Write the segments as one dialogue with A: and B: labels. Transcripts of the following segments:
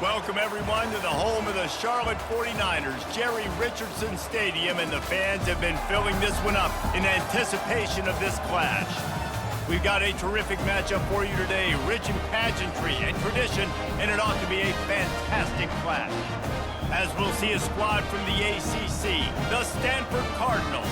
A: Welcome, everyone, to the home of the Charlotte 49ers, Jerry Richardson Stadium, and the fans have been filling this one up in anticipation of this clash. We've got a terrific matchup for you today, rich in pageantry and tradition, and it ought to be a fantastic clash. As we'll see a squad from the ACC, the Stanford Cardinals,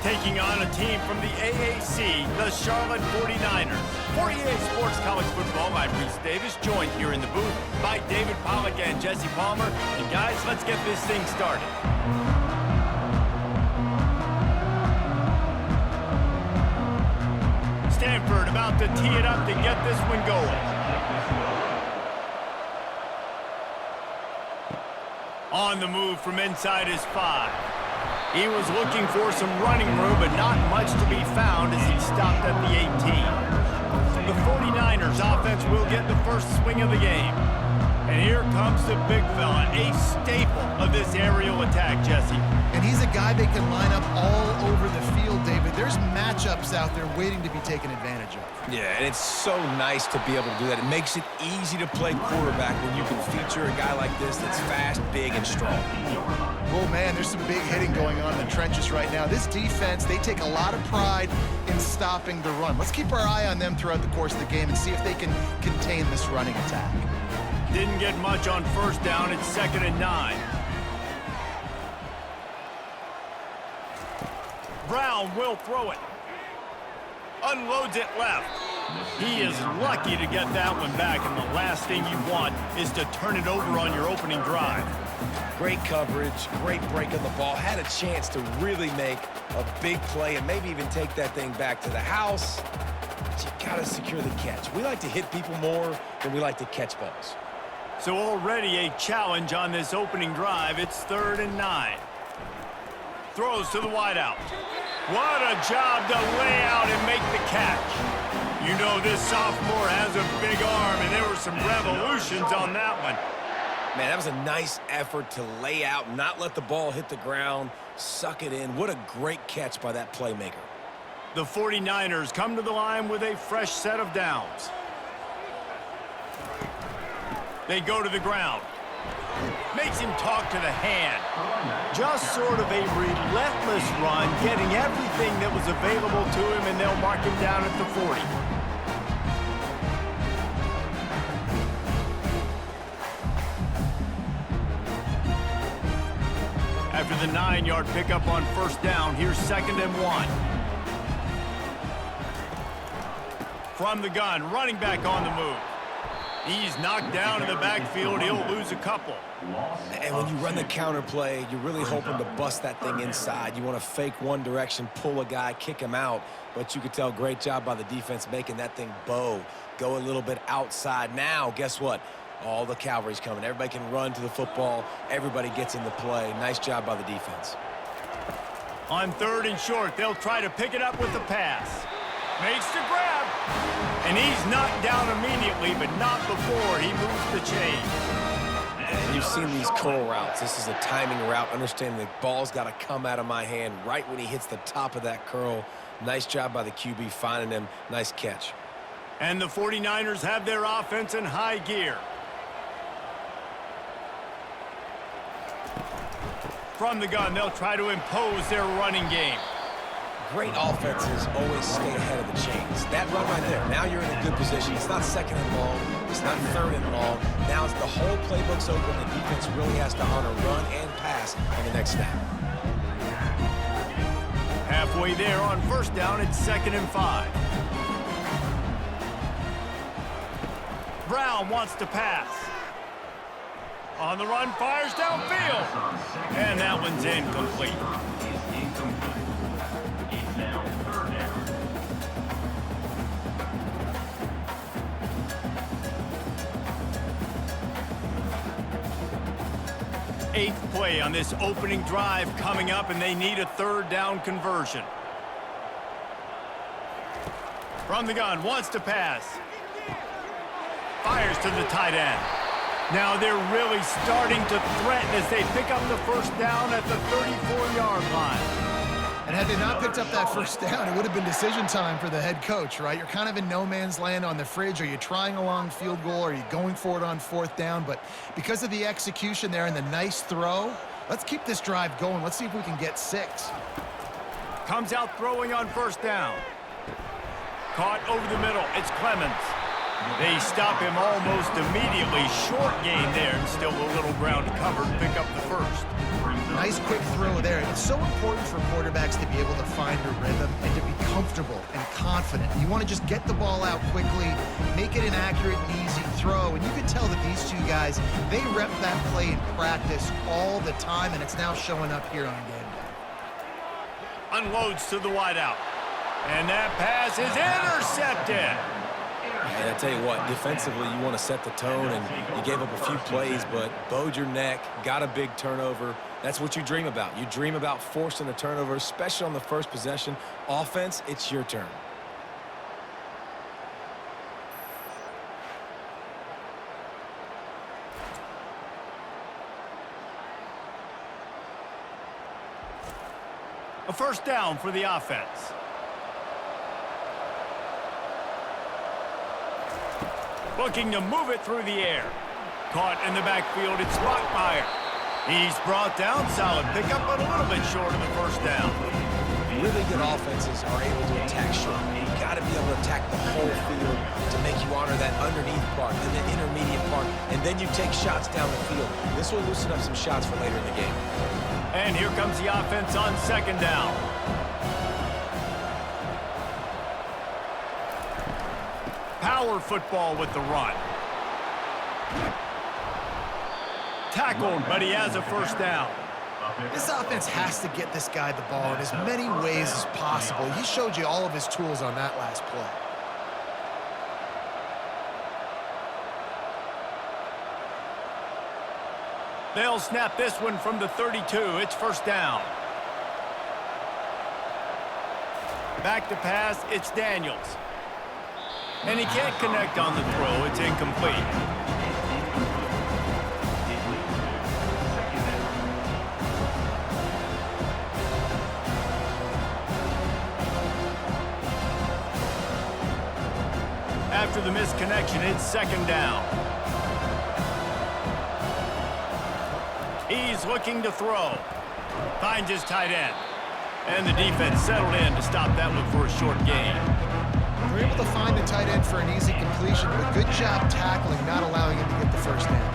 A: taking on a team from the AAC, the Charlotte 49ers. For EA Sports College Football, I'm Reese Davis, joined here in the booth by David Pollack and Jesse Palmer. And guys, let's get this thing started. Stanford about to tee it up to get this one going. On the move from inside his 5. He was looking for some running room, but not much to be found as he stopped at the 18. The 49ers offense will get the first swing of the game. And here comes the big fella, a staple of this aerial attack, Jesse.
B: And he's a guy they can line up all over the field, David. There's matchups out there waiting to be taken advantage of.
C: Yeah, and it's so nice to be able to do that. It makes it easy to play quarterback when you can feature a guy like this that's fast, big, and strong.
B: Oh, man, there's some big hitting going on in the trenches right now. This defense, they take a lot of pride in stopping the run. Let's keep our eye on them throughout the course of the game and see if they can contain this running attack.
A: Didn't get much on first down. It's 2nd and 9. Brown will throw it. Unloads it left. He is lucky to get that one back, and the last thing you want is to turn it over on your opening drive.
C: Great coverage, great break on the ball. Had a chance to really make a big play and maybe even take that thing back to the house. But you got to secure the catch. We like to hit people more than we like to catch balls.
A: So already a challenge on this opening drive. It's 3rd and 9. Throws to the wideout. What a job to lay out and make the catch. You know this sophomore has a big arm, and there were some revolutions on that one.
C: Man, that was a nice effort to lay out, not let the ball hit the ground, suck it in. What a great catch by that playmaker.
A: The 49ers come to the line with a fresh set of downs. They go to the ground. Makes him talk to the hand. Just sort of a relentless run, getting everything that was available to him, and they'll mark him down at the 40. After the 9-yard pickup on first down, here's 2nd and 1. From the gun, running back on the move. He's knocked down in the backfield. He'll lose a couple.
C: And when you run the counter play, you're really hoping to bust that thing inside. You want to fake one direction, pull a guy, kick him out. But you could tell, great job by the defense making that thing bow. Go a little bit outside. Now, guess what? All the cavalry's coming. Everybody can run to the football. Everybody gets in the play. Nice job by the defense.
A: On 3rd and short, they'll try to pick it up with the pass. Makes the grab. And he's knocked down immediately, but not before he moves the chain.
C: And you've seen these curl routes. This is a timing route. Understanding the ball's got to come out of my hand right when he hits the top of that curl. Nice job by the QB finding him. Nice catch.
A: And the 49ers have their offense in high gear. From the gun, they'll try to impose their running game.
C: Great offenses always stay ahead of the chains. That run right there, now you're in a good position. It's not 2nd and long. It's not 3rd and long. Now it's the whole playbook's open. The defense really has to honor run and pass on the next snap.
A: Halfway there on first down, it's 2nd and 5. Brown wants to pass. On the run, fires downfield. And that one's incomplete. Eighth play on this opening drive coming up, and they need a 3rd down conversion. From the gun, wants to pass. Fires to the tight end. Now they're really starting to threaten as they pick up the first down at the 34-yard line.
B: And had they not picked up that first down, it would have been decision time for the head coach, right? You're kind of in no man's land on the fridge. Are you trying a long field goal? Are you going for it on fourth down? But because of the execution there and the nice throw, let's keep this drive going. Let's see if we can get 6.
A: Comes out throwing on first down. Caught over the middle. It's Clemens. They stop him almost immediately. Short gain there, and still a little ground covered. Pick up the first.
B: Nice quick throw there. It's so important for quarterbacks to be able to find a rhythm and to be comfortable and confident. You want to just get the ball out quickly, make it an accurate and easy throw. And you can tell that these two guys, they rep that play in practice all the time, and it's now showing up here on game day.
A: Unloads to the wideout. And that pass is intercepted.
C: And I tell you what, defensively, you want to set the tone, and you gave up a few plays, but bowed your neck, got a big turnover. That's what you dream about. You dream about forcing a turnover, especially on the first possession. Offense, it's your turn.
A: A first down for the offense. Looking to move it through the air. Caught in the backfield, it's Bachmeier. He's brought down, solid pickup, but a little bit short of the first down.
C: Really good offenses are able to attack short. You've got to be able to attack the whole field to make you honor that underneath part and the intermediate part, and then you take shots down the field. This will loosen up some shots for later in the game.
A: And here comes the offense on second down. Power football with the run. Tackled, but he has a first down.
B: This offense has to get this guy the ball in as many ways as possible. He showed you all of his tools on that last play.
A: They'll snap this one from the 32. It's first down. Back to pass, it's Daniels. And he can't connect on the throw. It's incomplete. After the misconnection, it's second down. He's looking to throw. Finds his tight end. And the defense settled in to stop that one for a short gain.
B: We're able to find the tight end for an easy completion, but good job tackling, not allowing him to get the first down.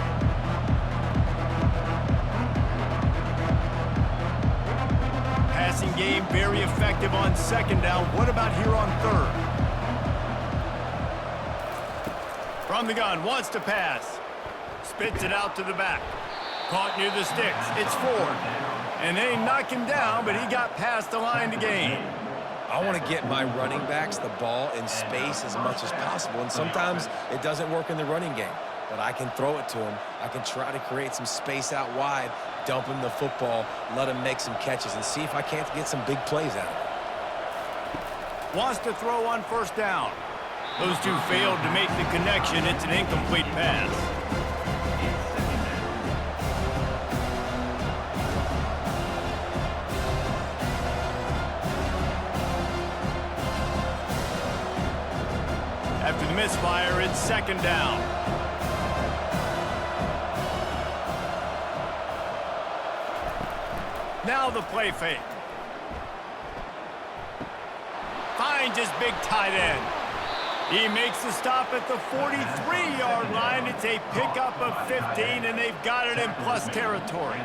A: Passing game very effective on second down. What about here on third? From the gun, wants to pass. Spits it out to the back. Caught near the sticks. It's Ford. And they knock him down, but he got past the line to gain.
C: I want to get my running backs the ball in space as much as possible, and sometimes it doesn't work in the running game. But I can throw it to him. I can try to create some space out wide, dump him the football, let him make some catches, and see if I can't get some big plays out of it.
A: Wants to throw on first down. Those two failed to make the connection. It's an incomplete pass. After the misfire, it's second down. Now the play fake. Finds his big tight end. He makes the stop at the 43-yard line. It's a pickup of 15, and they've got it in plus territory.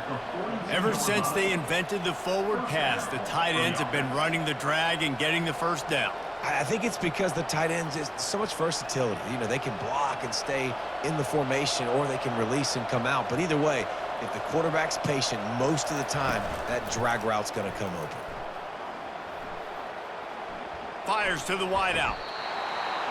A: Ever since they invented the forward pass, the tight ends have been running the drag and getting the first down.
C: I think it's because the tight ends is so much versatility. You know, they can block and stay in the formation, or they can release and come out. But either way, if the quarterback's patient, most of the time, that drag route's going to come open.
A: Fires to the wideout.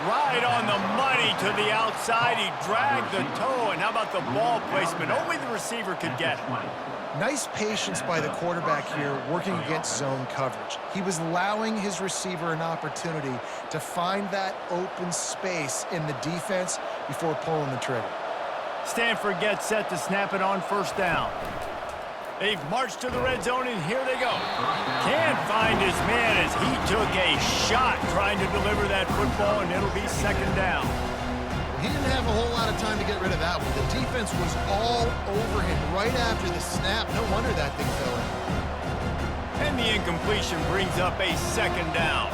A: Right on the money to the outside. He dragged the toe. And how about the ball placement? Only the receiver could get it.
B: Nice patience by the quarterback here working against zone coverage. He was allowing his receiver an opportunity to find that open space in the defense before pulling the trigger.
A: Stanford gets set to snap it on first down. They've marched to the red zone, and here they go. Can't find his man as he took a shot trying to deliver that football, and it'll be second down.
B: He didn't have a whole lot of time to get rid of that one. The defense was all over him right after the snap. No wonder that thing fell in.
A: And the incompletion brings up a second down.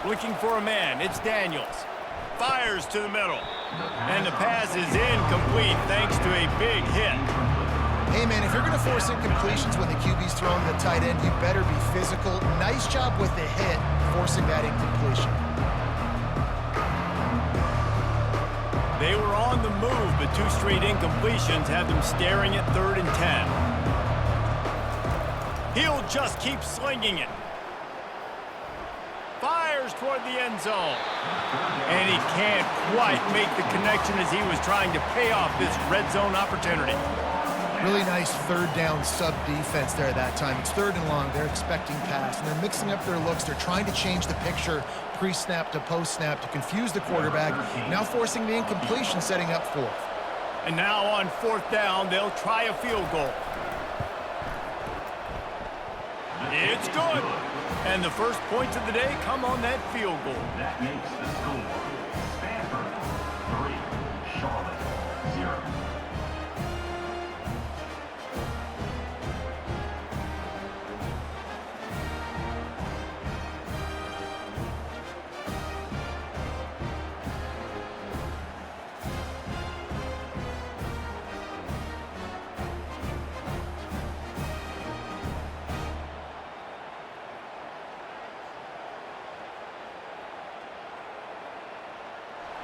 A: Looking for a man, it's Daniels. Fires to the middle. And the pass is incomplete thanks to a big hit.
B: Hey, man, if you're going to force incompletions when the QB's throwing the tight end, you better be physical. Nice job with the hit, forcing that incompletion.
A: They were on the move, but 2 straight incompletions have them staring at 3rd and 10. He'll just keep slinging it. Fires toward the end zone. And he can't quite make the connection as he was trying to pay off this red zone opportunity.
B: Really nice 3rd down sub defense there that time. It's 3rd and long. They're expecting pass, and they're mixing up their looks. They're trying to change the picture pre-snap to post-snap to confuse the quarterback. Now forcing the incompletion, setting up 4th.
A: And now on 4th down, they'll try a field goal. It's good. And the first points of the day come on that field goal.
D: That makes the score Stanford 3, Charlotte 0.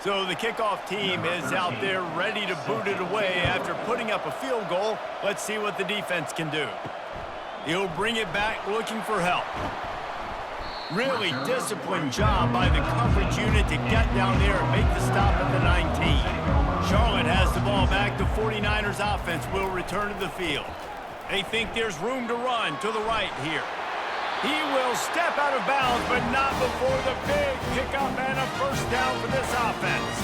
A: So the kickoff team is out there ready to boot it away after putting up a field goal. Let's see what the defense can do. He'll bring it back looking for help. Really disciplined job by the coverage unit to get down there and make the stop at the 19. Charlotte has the ball back. The 49ers offense will return to the field. They think there's room to run to the right here. He will step out of bounds, but not before the big pickup and a first down for this offense.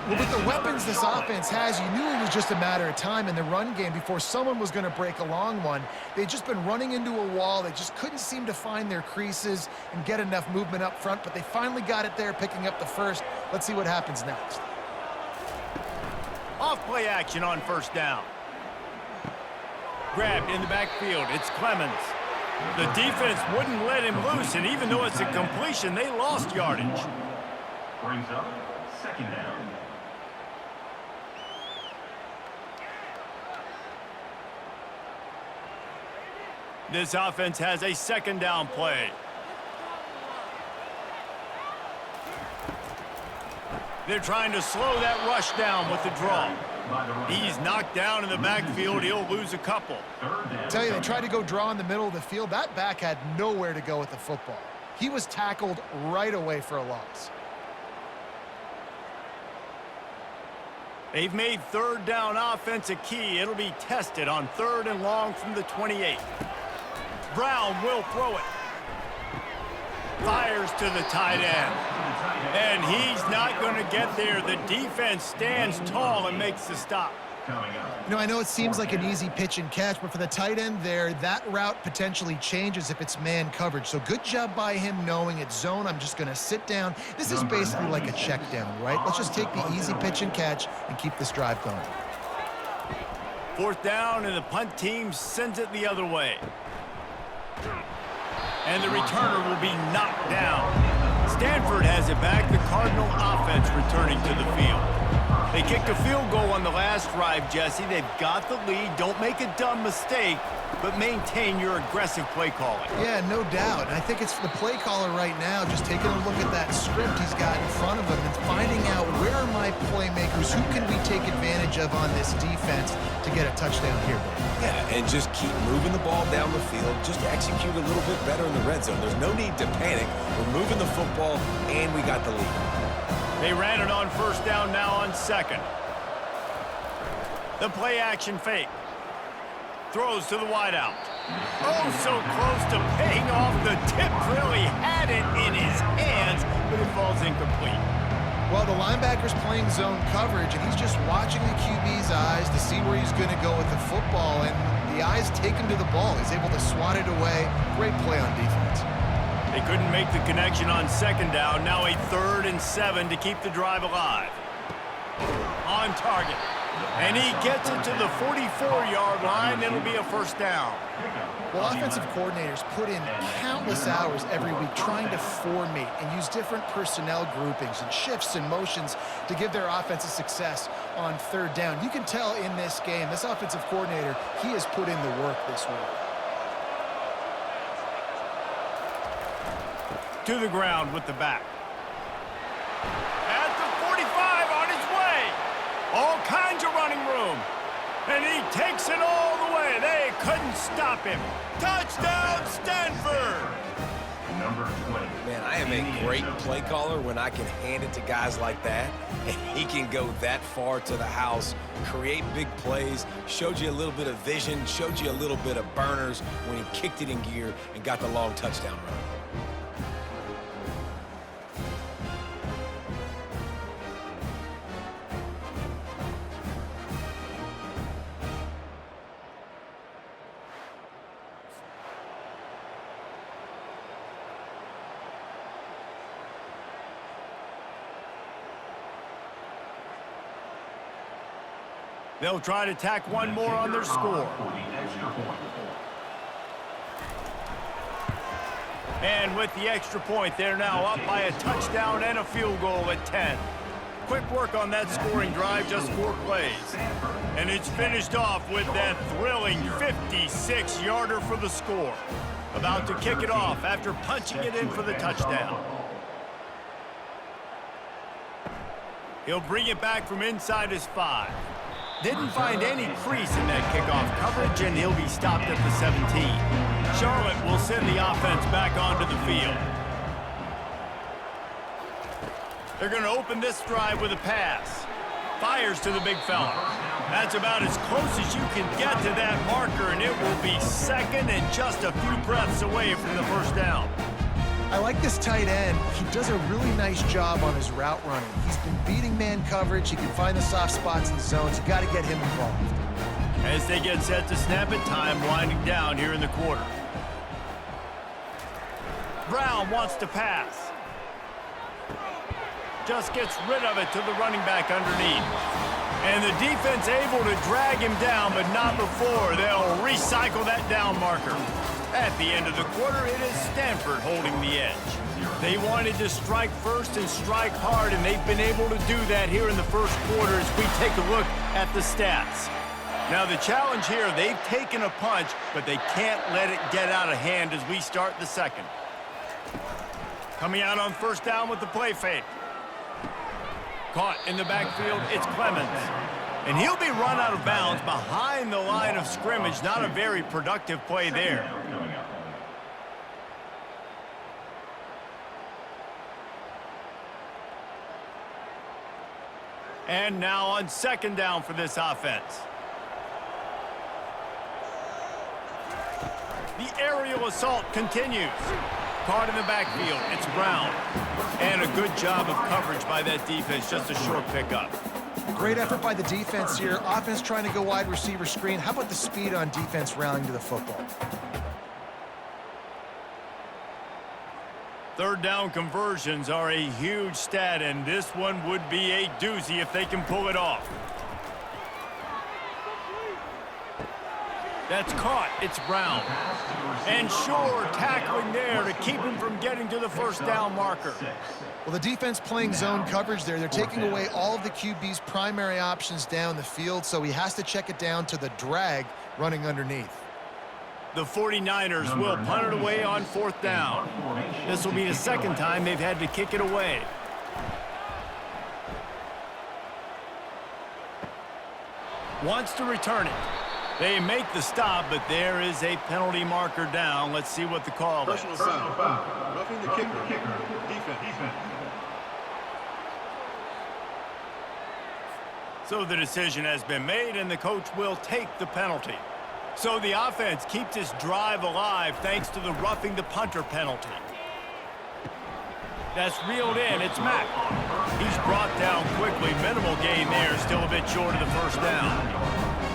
B: Well, with the weapons this offense has, you knew it was just a matter of time in the run game before someone was going to break a long one. They'd just been running into a wall. They just couldn't seem to find their creases and get enough movement up front, but they finally got it there, picking up the first. Let's see what happens next.
A: Off play action on first down. Grabbed in the backfield. It's Clemens. The defense wouldn't let him loose, and even though it's a completion, they lost yardage.
D: Brings up second down.
A: This offense has a second down play. They're trying to slow that rush down with the draw. He's knocked down in the backfield. He'll lose a couple.
B: I tell you, they tried to go draw in the middle of the field. That back had nowhere to go with the football. He was tackled right away for a loss.
A: They've made third down offense a key. It'll be tested on 3rd and long from the 28. Brown will throw it. Fires to the tight end. And he's not going to get there. The defense stands tall and makes the stop.
B: You know, I know it seems like an easy pitch and catch, but for the tight end there, that route potentially changes if it's man coverage. So good job by him knowing it's zone. I'm just going to sit down. This is basically like a check down, right? Let's just take the easy pitch and catch and keep this drive going.
A: 4th down, and the punt team sends it the other way. And the returner will be knocked down. Stanford has it back. The Cardinal offense returning to the field. They kicked a field goal on the last drive, Jesse. They've got the lead. Don't make a dumb mistake, but maintain your aggressive play calling.
B: Yeah, no doubt. And I think it's the play caller right now just taking a look at that script he's got in front of him and finding out where are my playmakers, who can we take advantage of on this defense to get a touchdown here, buddy.
C: Yeah, and just keep moving the ball down the field. Just execute a little bit better in the red zone. There's no need to panic. We're moving the football, and we got the lead.
A: They ran it on first down, now on 2nd. The play action fake. Throws to the wideout. Oh, so close to paying off. The tip really had it in his hands, but it falls incomplete.
B: Well, the linebacker's playing zone coverage, and he's just watching the QB's eyes to see where he's going to go with the football, and the eyes take him to the ball. He's able to swat it away. Great play on defense.
A: They couldn't make the connection on second down. Now a 3rd and 7 to keep the drive alive. On target. And he gets it to the 44-yard line. It'll be a first down.
B: Well, offensive coordinators put in countless hours every week trying to formate and use different personnel groupings and shifts and motions to give their offensive success on 3rd down. You can tell in this game, this offensive coordinator, he has put in the work this week.
A: To the ground with the back. At the 45 on his way. All kinds of running room. And he takes it all the way. They couldn't stop him. Touchdown, Stanford!
D: Number 20.
C: Man, I am a great play caller when I can hand it to guys like that, and he can go that far to the house, create big plays, showed you a little bit of vision, showed you a little bit of burners when he kicked it in gear and got the long touchdown run.
A: They'll try to tack one more on their score. And with the extra point, they're now up by a touchdown and a field goal at 10. Quick work on that scoring drive, just 4 plays. And it's finished off with that thrilling 56-yarder for the score. About to kick it off after punching it in for the touchdown. He'll bring it back from inside his 5. Didn't find any crease in that kickoff coverage, and he'll be stopped at the 17. Charlotte will send the offense back onto the field. They're going to open this drive with a pass. Fires to the big fella. That's about as close as you can get to that marker, and it will be 2nd and just a few breaths away from the first down.
B: I like this tight end. He does a really nice job on his route running. He's been beating man coverage. He can find the soft spots in the zones. You got to get him involved.
A: As they get set to snap it, time winding down here in the quarter. Brown wants to pass. Just gets rid of it to the running back underneath. And the defense able to drag him down, but not before they'll recycle that down marker. At the end of the quarter, it is Stanford holding the edge. They wanted to strike first and strike hard, and they've been able to do that here in the first quarter as we take a look at the stats. Now the challenge here, they've taken a punch, but they can't let it get out of hand as we start the second. Coming out on first down with the play fake. Caught in the backfield, it's Clemens. And he'll be run out of bounds behind the line of scrimmage. Not a very productive play there. And now on second down for this offense. The aerial assault continues. Caught in the backfield, it's Brown. And a good job of coverage by that defense, just a short pickup.
B: Great effort by the defense here. Offense trying to go wide receiver screen. How about the speed on defense rallying to the football?
A: Third down conversions are a huge stat, and this one would be a doozy if they can pull it off. That's caught. It's Brown. And sure, tackling there to keep him from getting to the first down marker.
B: Well, the defense playing zone coverage there. They're taking away all of the QB's primary options down the field, so he has to check it down to the drag running underneath.
A: The 49ers will punt it away on fourth down. This will be the second time they've had to kick it away. Wants to return it. They make the stop, but there is a penalty marker down. Let's see what the call is.
E: Personal foul. Roughing the kicker. Defense.
A: So the decision has been made, and the coach will take the penalty. So the offense keeps this drive alive thanks to the roughing the punter penalty. That's reeled in. It's Mack. He's brought down quickly. Minimal gain there. Still a bit short of the first down.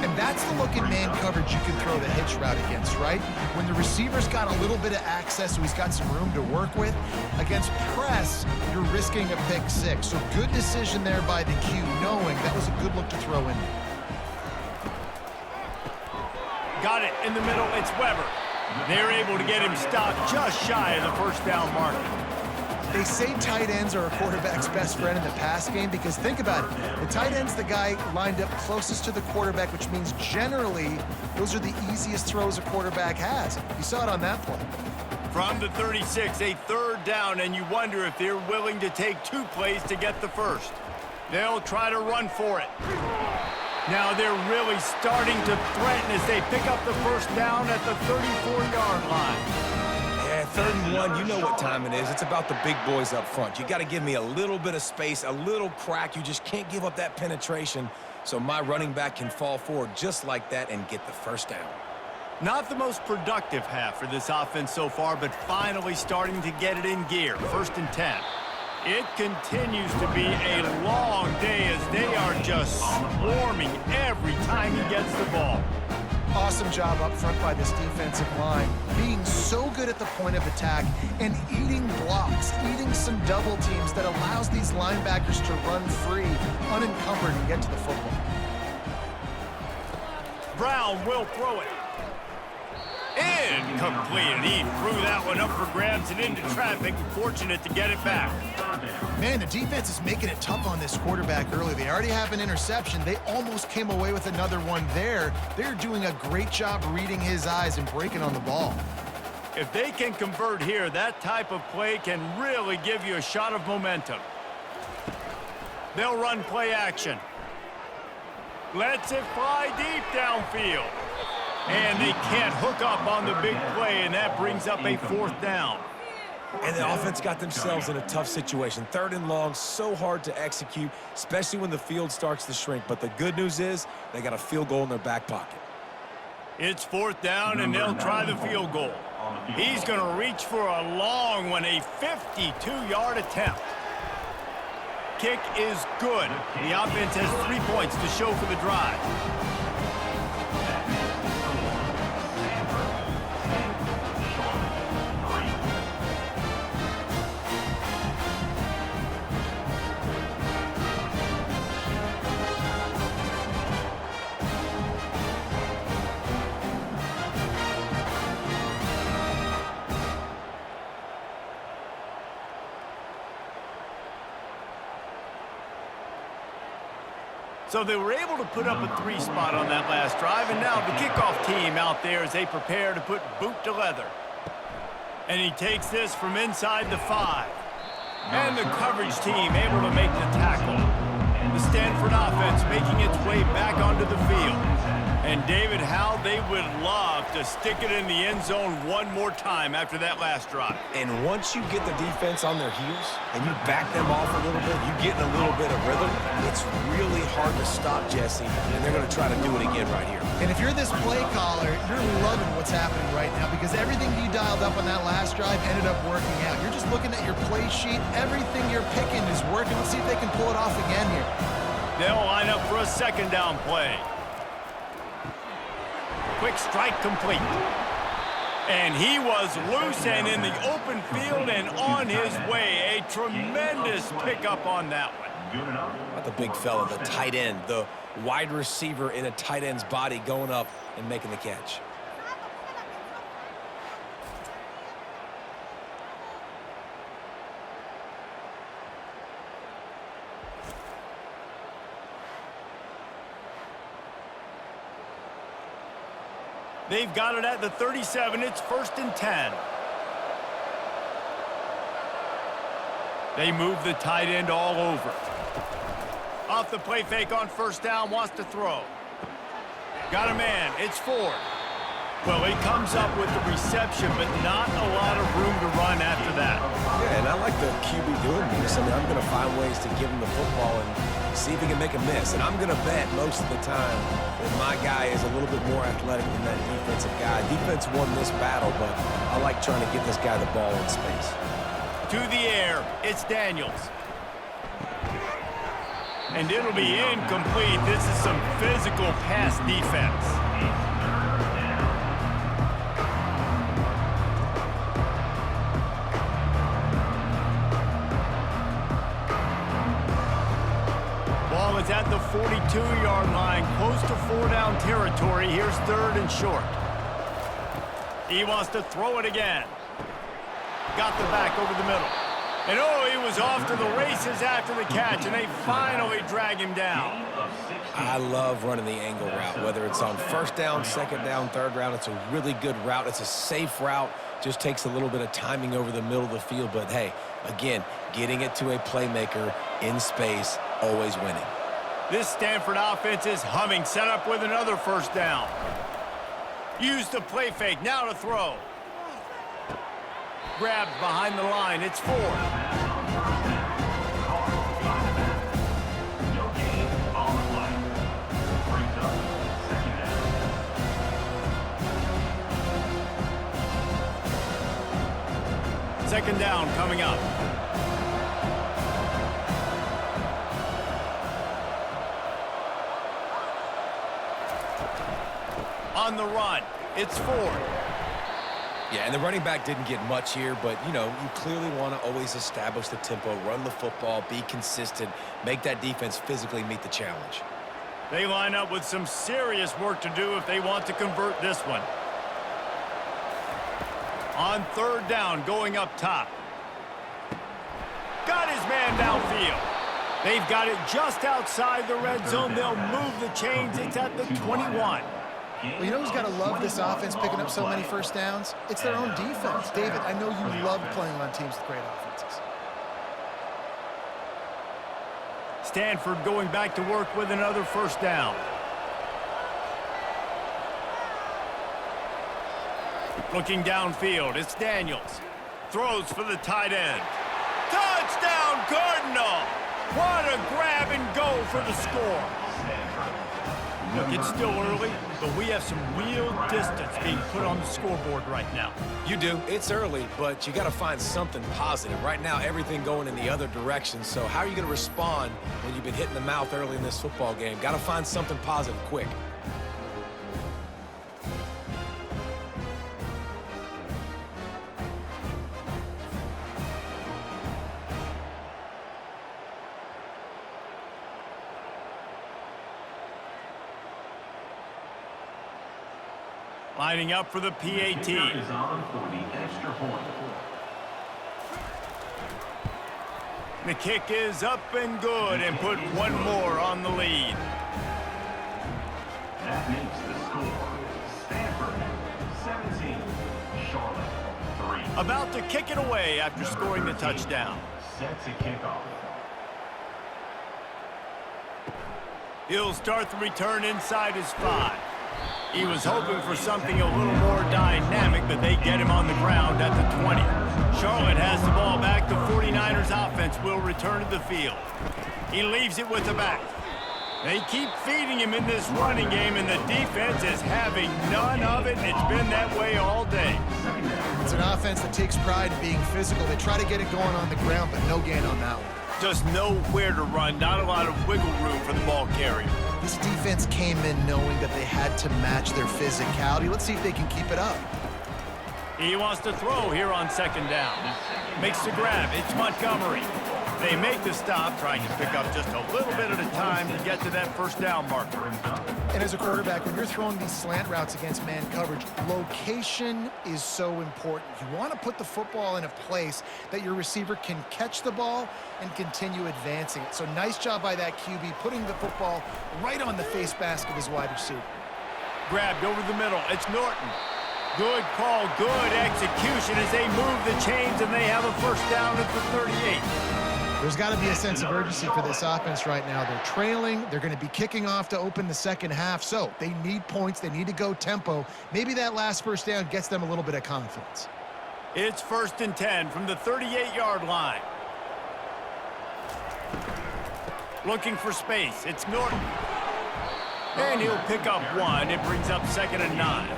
B: And that's the look in man coverage you can throw the hitch route against, right? When the receiver's got a little bit of access, so he's got some room to work with. Against press, you're risking a pick six. So good decision there by the Q, knowing that was a good look to throw in.
A: Got it in the middle. It's Weber. They're able to get him stopped just shy of the first down marker.
B: They say tight ends are a quarterback's best friend in the pass game because think about it. The tight end's the guy lined up closest to the quarterback, which means generally those are the easiest throws a quarterback has. You saw it on that play.
A: From the 36, a third down, and you wonder if they're willing to take 2 plays to get the first. They'll try to run for it. Now they're really starting to threaten as they pick up the first down at the 34-yard line.
C: Yeah, 3rd and 1, you know what time it is. It's about the big boys up front. You got to give me a little bit of space, a little crack. You just can't give up that penetration so my running back can fall forward just like that and get the first down.
A: Not the most productive half for this offense so far, but finally starting to get it in gear. 1st and 10. It continues to be a long day as they are just swarming every time he gets the ball.
B: Awesome job up front by this defensive line, being so good at the point of attack and eating blocks, eating some double teams that allows these linebackers to run free, unencumbered, and get to the football.
A: Brown will throw it. Incomplete. He threw that one up for grabs and into traffic. Fortunate to get it back.
B: Man, the defense is making it tough on this quarterback early. They already have an interception. They almost came away with another one there. They're doing a great job reading his eyes and breaking on the ball.
A: If they can convert here, that type of play can really give you a shot of momentum. They'll run play action. Lets it fly deep downfield. And they can't hook up on the big play, and that brings up a 4th down.
C: And the offense got themselves in a tough situation. 3rd and long, so hard to execute, especially when the field starts to shrink. But the good news is they got a field goal in their back pocket.
A: It's 4th down, and they'll try the field goal. He's going to reach for a long one, a 52-yard attempt. Kick is good. The offense has 3 points to show for the drive. So they were able to put up a 3 spot on that last drive, and now the kickoff team out there as they prepare to put boot to leather. And he takes this from inside the 5. And the coverage team able to make the tackle. The Stanford offense making its way back onto the field. And David, how they would love to stick it in the end zone one more time after that last drive.
C: And once you get the defense on their heels and you back them off a little bit, you get in a little bit of rhythm, it's really hard to stop, Jesse, and they're going to try to do it again right here.
B: And if you're this play caller, you're loving what's happening right now because everything you dialed up on that last drive ended up working out. You're just looking at your play sheet. Everything you're picking is working. Let's see if they can pull it off again here.
A: They'll line up for a 2nd down play. Quick strike complete. And he was loose and in the open field and on his way. A tremendous pickup on that one.
C: Not the big fella, the tight end, the wide receiver in a tight end's body going up and making the catch.
A: They've got it at the 37. It's 1st and 10. They move the tight end all over. Off the play fake on 1st down, wants to throw. Got a man. It's Ford. Well, he comes up with the reception, but not a lot of room to run after that.
C: Yeah, and I like the QB doing this. I mean, I'm going to find ways to give him the football and see if he can make a miss. And I'm going to bet most of the time that my guy is a little bit more athletic than that defensive guy. Defense won this battle, but I like trying to get this guy the ball in space.
A: To the air, it's Daniels. And it'll be incomplete. This is some physical pass defense. Ball is at the 42-yard line, close to 4-down territory. Here's 3rd and short. He wants to throw it again. Got the back over the middle. And oh, he was off to the races after the catch, and they finally drag him down.
C: I love running the angle route, whether it's on 1st down, 2nd down, 3rd round. It's a really good route. It's a safe route. Just takes a little bit of timing over the middle of the field. But, hey, again, getting it to a playmaker in space, always winning.
A: This Stanford offense is humming, set up with another 1st down. Use the play fake, now to throw. Grabbed behind the line, it's 4. Second down coming up. On the run, it's 4.
C: Yeah, and the running back didn't get much here, but, you know, you clearly want to always establish the tempo, run the football, be consistent, make that defense physically meet the challenge.
A: They line up with some serious work to do if they want to convert this one. On 3rd down, going up top. Got his man downfield. They've got it just outside the red zone. They'll move the chains. It's at the 21.
B: Well, you know who's got to love this offense picking up so many 1st downs? It's their own defense. David, I know you love playing on teams with great offenses.
A: Stanford going back to work with another 1st down. Looking downfield, it's Daniels. Throws for the tight end. Touchdown, Cardinal! What a grab and go for the score. Look, it's still early, but we have some real distance being put on the scoreboard right now.
C: You do. It's early, but you got to find something positive. Right now, everything going in the other direction. So how are you going to respond when you've been hit in the mouth early in this football game? Got to find something positive quick.
A: Lining up for the PAT.
D: Is on for the extra point.
A: The kick is up and good and put one more on the lead.
D: That makes the score Stanford 17, Charlotte 3.
A: About to kick it away after scoring the touchdown.
D: Set to kickoff.
A: He'll start the return inside his 5. He was hoping for something a little more dynamic, but they get him on the ground at the 20. Charlotte has the ball back. The 49ers offense will return to the field. He leaves it with the back. They keep feeding him in this running game, and the defense is having none of it, and it's been that way all day.
B: It's an offense that takes pride in being physical. They try to get it going on the ground, but no gain on that one.
A: Just nowhere to run, not a lot of wiggle room for the ball carrier.
B: This defense came in knowing that they had to match their physicality. Let's see if they can keep it up.
A: He wants to throw here on 2nd down. Makes the grab. It's Montgomery. They make the stop, trying to pick up just a little bit at a time to get to that 1st down marker.
B: And as a quarterback, when you're throwing these slant routes against man coverage, location is so important. You want to put the football in a place that your receiver can catch the ball and continue advancing it. So nice job by that QB, putting the football right on the face mask of his wide receiver.
A: Grabbed over the middle. It's Norton. Good call, good execution as they move the chains, and they have a 1st down at the 38.
B: There's got to be a sense of urgency for this offense right now. They're trailing. They're going to be kicking off to open the 2nd half. So they need points. They need to go tempo. Maybe that last 1st down gets them a little bit of confidence.
A: It's 1st and 10 from the 38-yard line. Looking for space. It's Norton. And he'll pick up 1. It brings up 2nd and 9.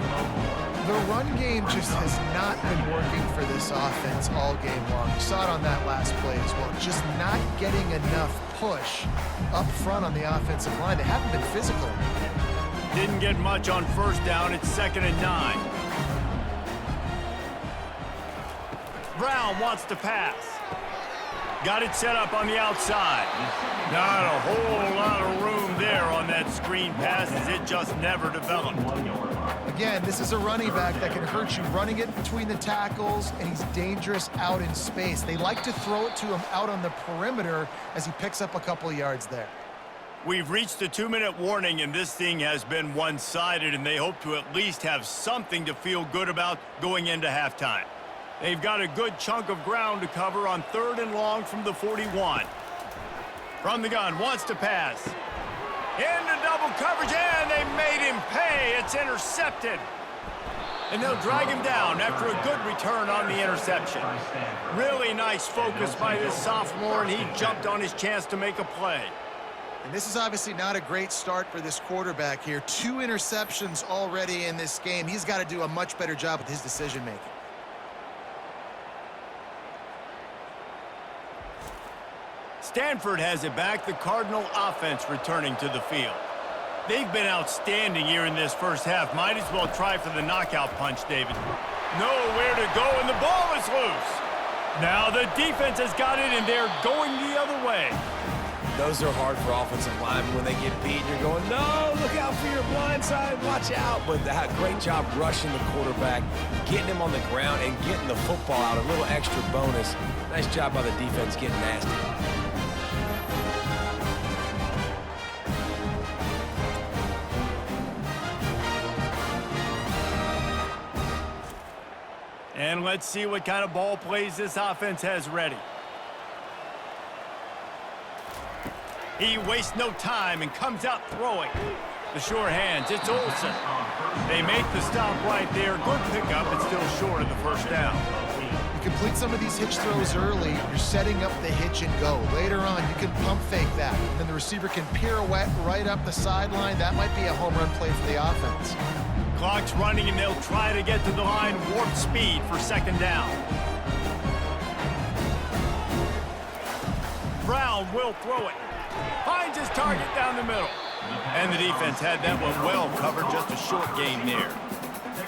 B: The run game just has not been working for this offense all game long. You saw it on that last play as well. Just not getting enough push up front on the offensive line. They haven't been physical.
A: Didn't get much on first down. It's 2nd and 9. Brown wants to pass. Got it set up on the outside. Not a whole lot of room there on that screen pass as it just never developed.
B: Again, this is a running back that can hurt you running it between the tackles, and he's dangerous out in space. They like to throw it to him out on the perimeter as he picks up a couple of yards there.
A: We've reached the 2-minute warning, and this thing has been one-sided, and they hope to at least have something to feel good about going into halftime. They've got a good chunk of ground to cover on 3rd and long from the 41. From the gun, wants to pass. Into double coverage, and they made him pay. It's intercepted. And they'll drag him down after a good return on the interception. Really nice focus by this sophomore, and he jumped on his chance to make a play.
B: And this is obviously not a great start for this quarterback here. 2 interceptions already in this game. He's got to do a much better job with his decision-making.
A: Stanford has it back, the Cardinal offense returning to the field. They've been outstanding here in this first half. Might as well try for the knockout punch, David. Nowhere to go, and the ball is loose. Now the defense has got it, and they're going the other way.
C: Those are hard for offensive linemen when they get beat. You're going, no, look out for your blind side, watch out. But that great job rushing the quarterback, getting him on the ground, and getting the football out. A little extra bonus. Nice job by the defense getting nasty.
A: And let's see what kind of ball plays this offense has ready. He wastes no time and comes out throwing. The sure hands, it's Olsen. They make the stop right there. Good pickup, but still short of the first down.
B: You complete some of these hitch throws early, you're setting up the hitch and go. Later on, you can pump fake that. And then the receiver can pirouette right up the sideline. That might be a home run play for the offense.
A: Clock's running, and they'll try to get to the line warp speed for 2nd down. Brown will throw it. Finds his target down the middle. And the defense had that one well covered, just a short gain there.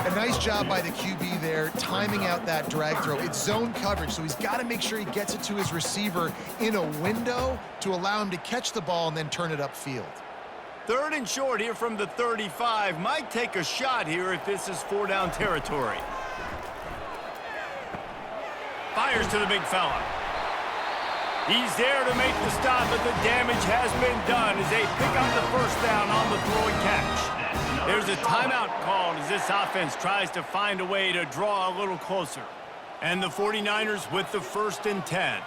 B: A nice job by the QB there, timing out that drag throw. It's zone coverage, so he's got to make sure he gets it to his receiver in a window to allow him to catch the ball and then turn it upfield.
A: 3rd and short here from the 35. Might take a shot here if this is 4-down territory. Fires to the big fella. He's there to make the stop, but the damage has been done as they pick up the first down on the throw and catch. There's a timeout called as this offense tries to find a way to draw a little closer. And the 49ers with the 1st and 10.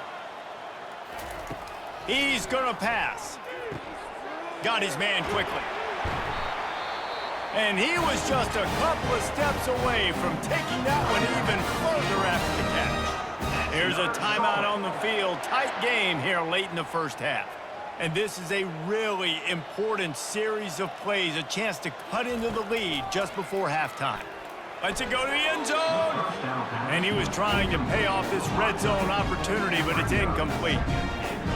A: He's gonna pass. Got his man quickly. And he was just a couple of steps away from taking that one even further after the catch. Here's a timeout on the field. Tight game here late in the first half. And this is a really important series of plays, a chance to cut into the lead just before halftime. Lets it go to the end zone. And he was trying to pay off this red zone opportunity, but it's incomplete.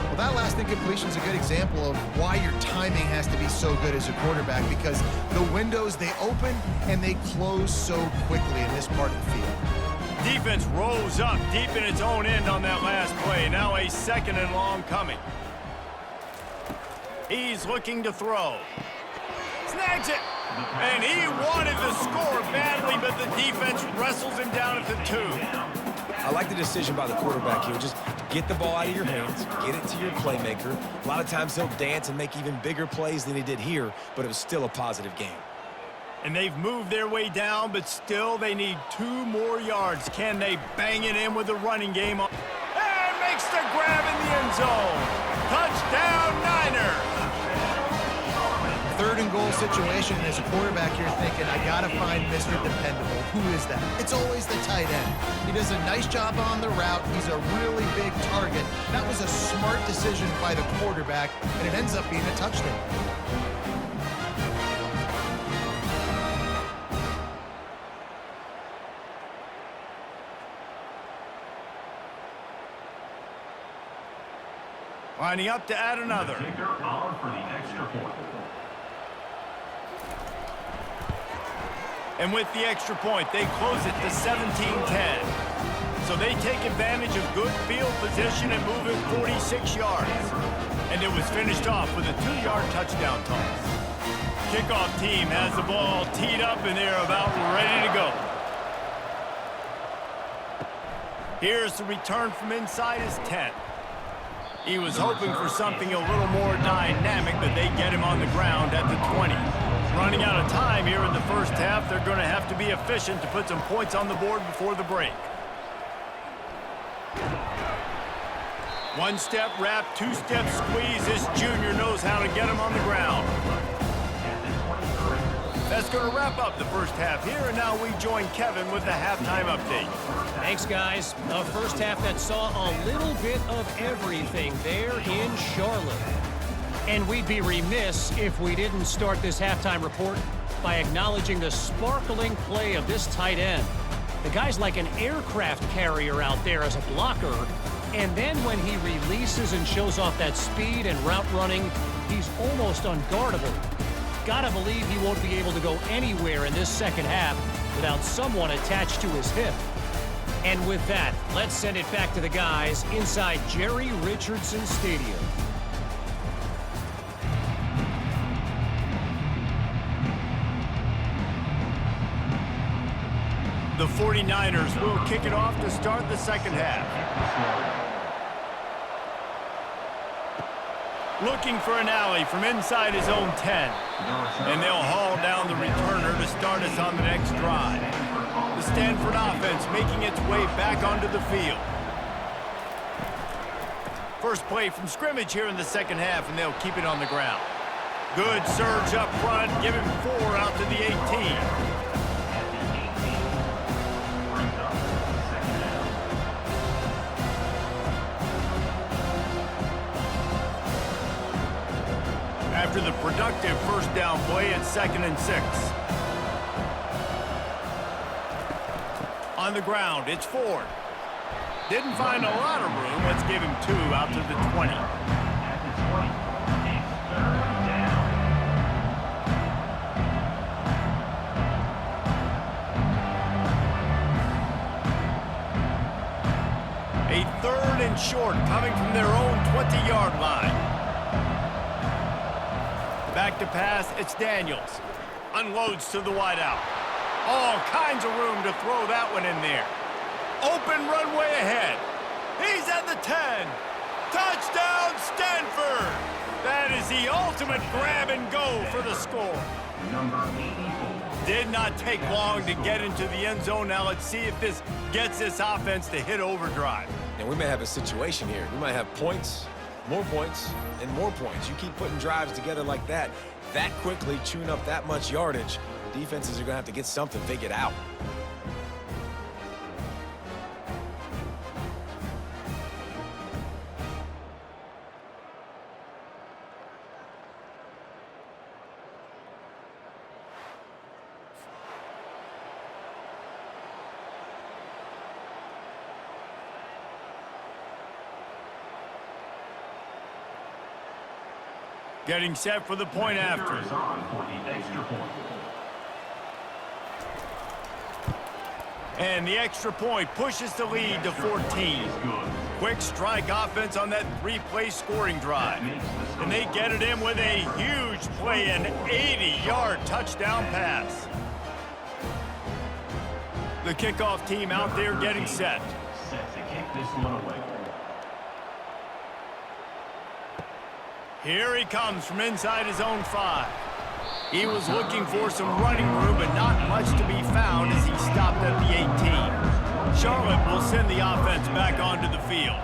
B: Well, that last incompletion is a good example of why your timing has to be so good as a quarterback, because the windows, they open and they close so quickly in this part of the field.
A: Defense rose up deep in its own end on that last play. Now a 2nd and long coming. He's looking to throw. Snags it. And he wanted the score badly, but the defense wrestles him down at the 2.
C: I like the decision by the quarterback here. Just get the ball out of your hands, get it to your playmaker. A lot of times he'll dance and make even bigger plays than he did here, but it was still a positive game.
A: And they've moved their way down, but still they need 2 more yards. Can they bang it in with the running game? And makes the grab in the end zone. Touchdown, Niners!
B: 3rd and goal situation, and as a quarterback, you're thinking, I gotta find Mr. Dependable. Who is that? It's always the tight end. He does a nice job on the route. He's a really big target. That was a smart decision by the quarterback, and it ends up being a touchdown.
A: Lining up to add another.
D: Kicker on for the extra point.
A: And with the extra point, they close it to 17-10. So they take advantage of good field position and move it 46 yards. And it was finished off with a 2-yard touchdown toss. Kickoff team has the ball teed up and they're about ready to go. Here's the return from inside his 10. He was hoping for something a little more dynamic, but they get him on the ground at the 20. Running out of time here in the first half, they're going to have to be efficient to put some points on the board before the break. One-step wrap, two-step squeeze. This junior knows how to get him on the ground. That's going to wrap up the first half here, and now we join Kevin with the halftime update.
F: Thanks, guys. A first half that saw a little bit of everything there in Charlotte. And we'd be remiss if we didn't start this halftime report by acknowledging the sparkling play of this tight end. The guy's like an aircraft carrier out there as a blocker, and then when he releases and shows off that speed and route running, he's almost unguardable. Gotta believe he won't be able to go anywhere in this second half without someone attached to his hip. And with that, let's send it back to the guys inside Jerry Richardson Stadium.
A: The 49ers will kick it off to start the second half. Looking for an alley from inside his own 10. And they'll haul down the returner to start us on the next drive. The Stanford offense making its way back onto the field. First play from scrimmage here in the second half, and they'll keep it on the ground. Good surge up front, give him 4 out to the 18. After the productive first down play, it's 2nd and 6. On the ground, it's Ford. Didn't find a lot of room. Let's give him 2 out to the 20.
D: At the 20, it's 3rd down.
A: A 3rd and short coming from their own 20-yard line. Back to pass, it's Daniels. Unloads to the wideout. All kinds of room to throw that one in there. Open runway ahead. He's at the 10. Touchdown, Stanford! That is the ultimate grab and go for the score.
D: Number 84.
A: Did not take long to get into the end zone. Now let's see if this gets this offense to hit overdrive.
C: And we may have a situation here. We might have points, more points, and more points. You keep putting drives together like that quickly, chewing up that much yardage, defenses are going to have to get something figured out.
A: Getting set for the point after.
D: Is on for the extra point.
A: And the extra point pushes the lead to 14. Quick strike offense on that 3-play scoring drive. And they get it in with a huge play, an 80-yard touchdown pass. The kickoff team out there getting set.
D: Set to kick this one away.
A: Here he comes from inside his own 5. He was looking for some running room, but not much to be found as he stopped at the 18. Charlotte will send the offense back onto the field.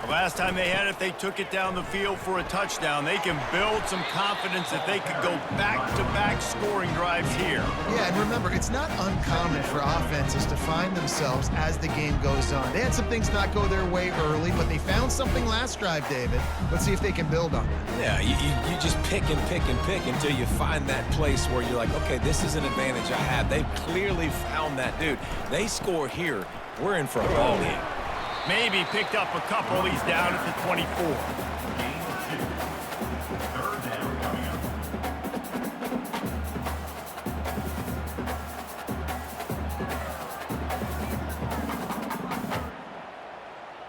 A: The last time they had it, they took it down the field for a touchdown. They can build some confidence that they could go back-to-back scoring drives here.
B: Yeah, and remember, it's not uncommon for offenses to find themselves as the game goes on. They had some things not go their way early, but they found something last drive, David. Let's see if they can build on it.
C: Yeah, you just pick and pick and pick until you find that place where you're like, okay, this is an advantage I have. They've clearly found that, dude. They score here, we're in for a ball game.
A: Maybe picked up a couple. He's down at the 24.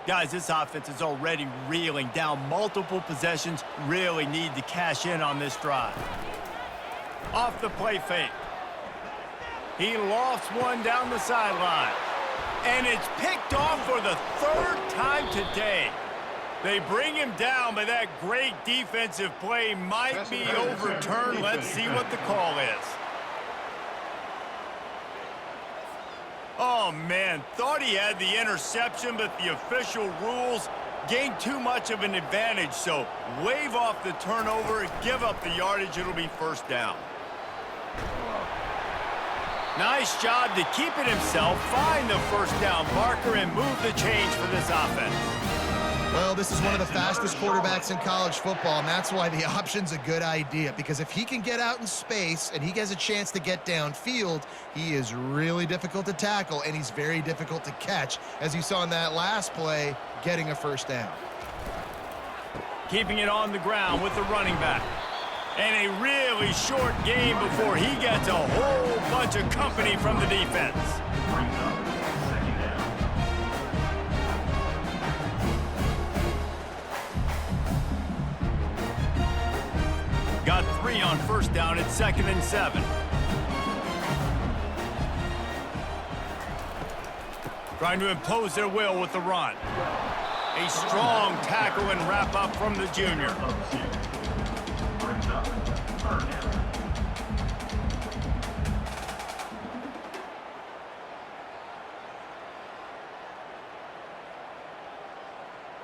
A: Guys, this offense is already reeling down multiple possessions. Really need to cash in on this drive. Off the play fake. He lofts one down the sideline. And it's picked off for the third time today. They bring him down, but that great defensive play might be overturned. Let's see what the call is. Oh, man, thought he had the interception, but the official rules gained too much of an advantage. So wave off the turnover and give up the yardage. It'll be first down. Nice job to keep it himself, find the first down marker, and move the chains for this offense.
B: Well, this is one of the fastest quarterbacks in college football, and that's why the option's a good idea, because if he can get out in space and he has a chance to get downfield, he is really difficult to tackle, and he's very difficult to catch, as you saw in that last play, getting a first down.
A: Keeping it on the ground with the running back. And a really short game before he gets a whole bunch of company from the defense.
D: Brings up second down.
A: Got 3 on first down at 2nd and 7. Trying to impose their will with the run. A strong tackle and wrap up from the junior.
D: Brings up third down.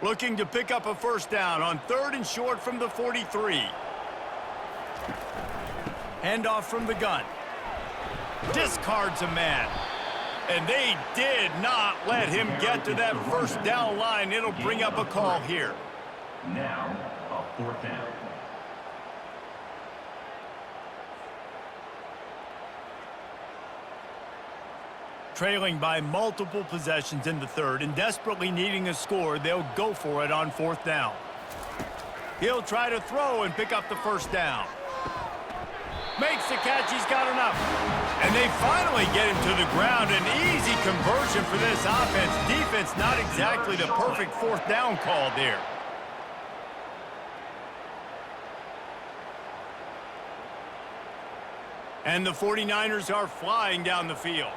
A: Looking to pick up a first down on 3rd and short from the 43. Handoff from the gun. Discards a man. And they did not let him get to that first down line. It'll bring up a call here.
D: Now, a fourth down.
A: Trailing by multiple possessions in the 3rd and desperately needing a score, they'll go for it on 4th down. He'll try to throw and pick up the first down. Makes the catch, he's got enough. And they finally get him to the ground. An easy conversion for this offense. Defense not exactly the perfect 4th down call there. And the 49ers are flying down the field.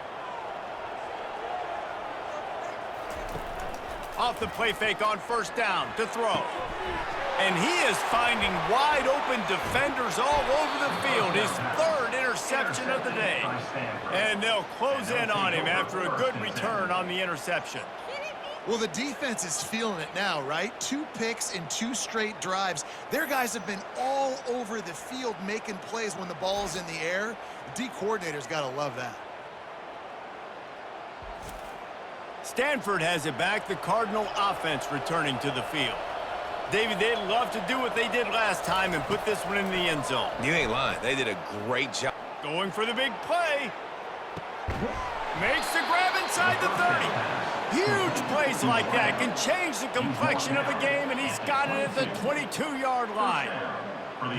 A: Off the play fake on first down to throw. And he is finding wide open defenders all over the field. His 3rd interception of the day. And they'll close in on him after a good return on the interception.
B: Well, the defense is feeling it now, right? 2 picks in 2 straight drives. Their guys have been all over the field making plays when the ball's in the air. The D coordinator's got to love that.
A: Stanford has it back, the Cardinal offense returning to the field. David, they'd love to do what they did last time and put this one in the end zone.
C: You ain't lying. They did a great job.
A: Going for the big play. Makes the grab inside the 30. Huge plays like that can change the complexion of a game, and he's got it at the 22-yard line.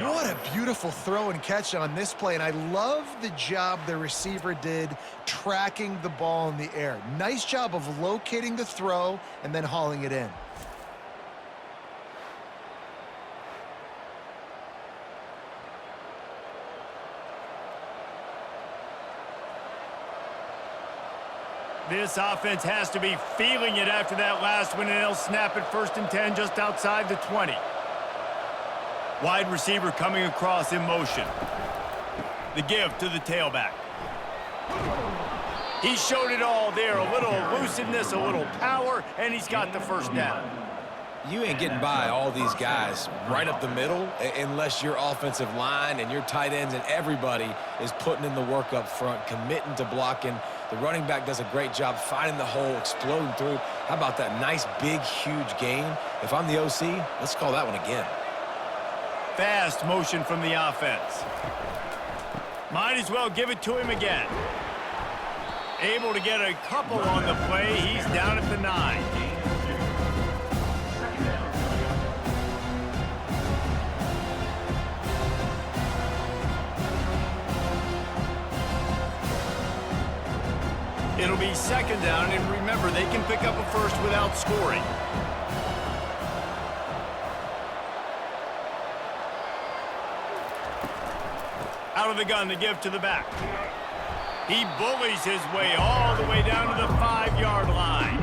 B: What a beautiful throw and catch on this play, and I love the job the receiver did tracking the ball in the air. Nice job of locating the throw and then hauling it in.
A: This offense has to be feeling it after that last one, and they'll snap it 1st and 10 just outside the 20. Wide receiver coming across in motion. The give to the tailback. He showed it all there. A little elusiveness, a little power, and he's got the first down.
C: You ain't getting by all these guys right up the middle unless your offensive line and your tight ends and everybody is putting in the work up front, committing to blocking. The running back does a great job finding the hole, exploding through. How about that nice, big, huge gain? If I'm the OC, let's call that one again.
A: Fast motion from the offense. Might as well give it to him again. Able to get a couple on the play. He's down at the 9. It'll be second down, and remember, they can pick up a first without scoring. Out of the gun to give to the back. He bullies his way all the way down to the 5-yard line.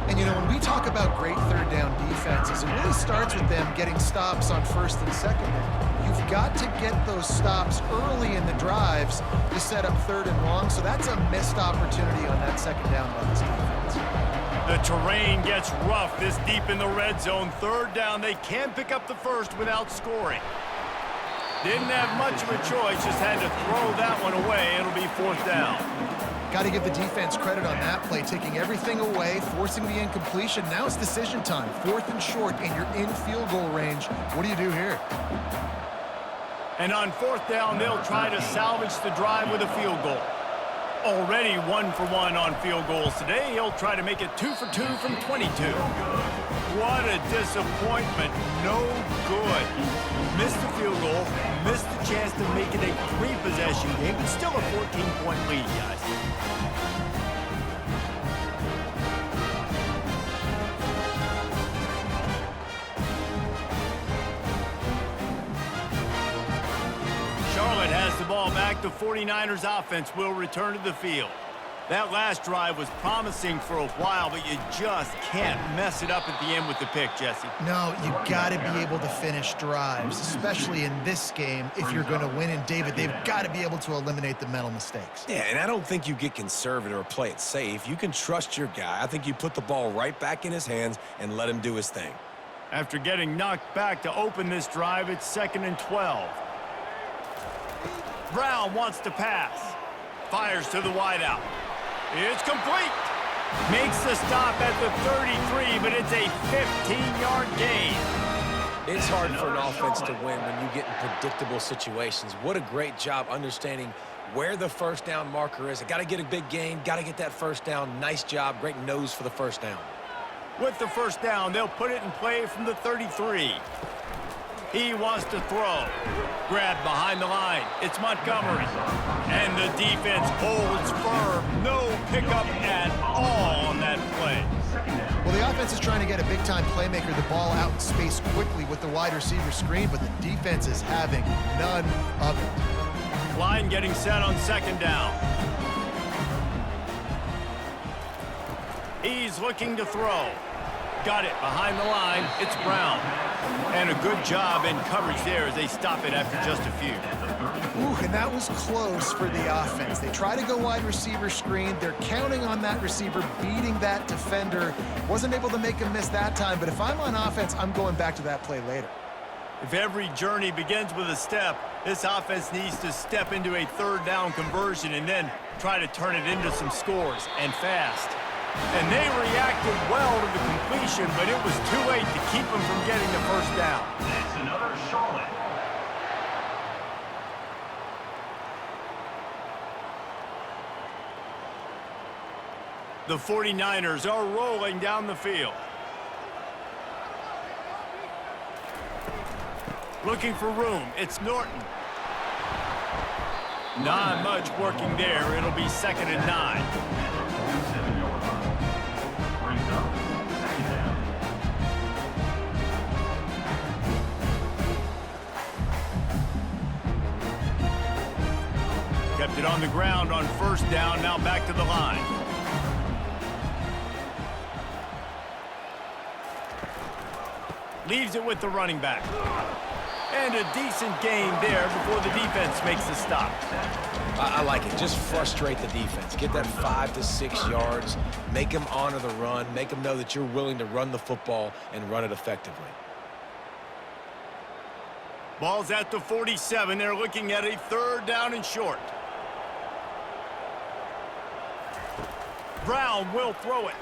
B: And, you know, when we talk about great third down defenses, it really starts with them getting stops on first and second down. You've got to get those stops early in the drives to set up third and long, so that's a missed opportunity on that second down by this defense.
A: The terrain gets rough this deep in the red zone. Third down, they can pick up the first without scoring. Didn't have much of a choice, just had to throw that one away. It'll be fourth down.
B: Got to give the defense credit on that play, taking everything away, forcing the incompletion. Now it's decision time. Fourth and short, and you're in field goal range. What do you do here?
A: And on fourth down, they'll try to salvage the drive with a field goal. Already 1 for 1 on field goals today. He'll try to make it 2 for 2 from 22. What a disappointment. No good. Missed the field goal, missed the chance to make it a 3-possession game, but still a 14-point lead, guys. Charlotte has the ball back. The 49ers offense will return to the field. That last drive was promising for a while, but you just can't mess it up at the end with the pick, Jesse.
B: No, you got to be able to finish drives, especially in this game. If you're going to win, and David, they've got to be able to eliminate the mental mistakes.
C: Yeah, and I don't think you get conservative or play it safe. You can trust your guy. I think you put the ball right back in his hands and let him do his thing. After getting knocked back to open this drive, it's 2nd and 12. Brown wants to pass. Fires to the wideout. It's complete. Makes the stop at the 33, but it's a 15-yard gain. It's hard for an offense to win when you get in predictable situations. What a great job understanding where the first down marker is. I got to get a big gain, got to get that first down. Nice job, great nose for the first down. With the first down, they'll put it in play from the 33. He wants to throw. Grabbed behind the line. It's Montgomery. And the defense holds firm. No pickup at all on that play.
B: Well, the offense is trying to get a big-time playmaker the ball out in space quickly with the wide receiver screen, but the defense is having none of it.
A: Line getting set on second down. He's looking to throw. Got it behind the line. It's Brown. And a good job in coverage there as they stop it after just a few.
B: Ooh, and that was close for the offense. They try to go wide receiver screen. They're counting on that receiver beating that defender. Wasn't able to make him miss that time, but if I'm on offense, I'm going back to that play later.
A: If every journey begins with a step, this offense needs to step into a third down conversion and then try to turn it into some scores, and fast. And they reacted well to the completion, but it was too late to keep them from getting the first down.
D: That's another Charlotte.
A: The 49ers are rolling down the field. Looking for room. It's Norton. Not much working there. It'll be 2nd and 9. Kept it on the ground on first down, now back to the line. Leaves it with the running back. And a decent gain there before the defense makes the stop.
C: I like it. Just frustrate the defense. Get that 5 to 6 yards. Make them honor the run. Make them know that you're willing to run the football and run it effectively.
A: Ball's at the 47. They're looking at a third down and short. Brown will throw it.